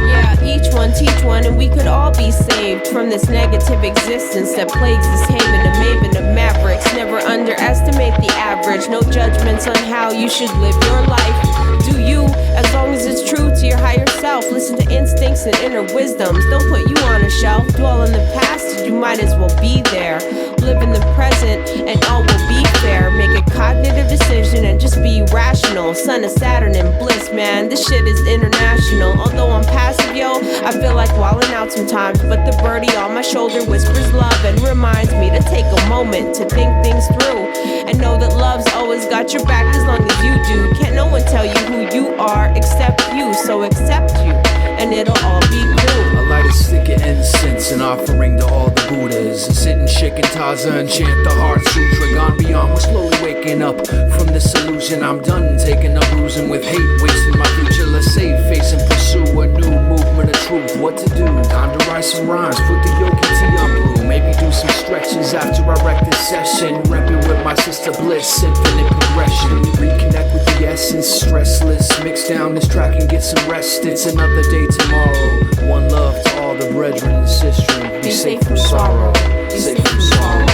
Yeah, each one teach one, and we could all be saved from this negative existence that plagues this haven, a maven of mavericks. Never underestimate the average. No judgments on how you should live your life. Do you, as long as it's true to your higher self. Listen to instincts and inner wisdoms. Don't put you on a shelf. Dwell in the past, you might as well be there. Live in the present, and all will be fair. Make a cognitive decision and just be rational. Son of Saturn and Bliss, man, this shit is international. Although I'm passive, yo, I feel like wilding out sometimes. But the birdie on my shoulder whispers love and reminds me to take a moment to think things through. And know that love's always got your back as long as you do. Can't no one tell you who you are except you, so accept you, and it'll all be cool. I light a stick of incense, an offering to all the Buddhas. Sit and shake and taza and chant the Heart Sutra. Gone beyond, we're slowly waking up from this illusion. I'm done taking up bruising with hate, wasting my future. Let's save face and pursue a new movement of truth. What to do? Time to write some rhymes, put the yogi tea on brew. Maybe do some stretches after I wreck this session. Repping with my sister Bliss, infinite progression. Reconnect with the essence, stressless. Mix down this track and get some rest. It's another day tomorrow. One love to all the brethren and sisters. Be safe from sorrow. Safe from sorrow.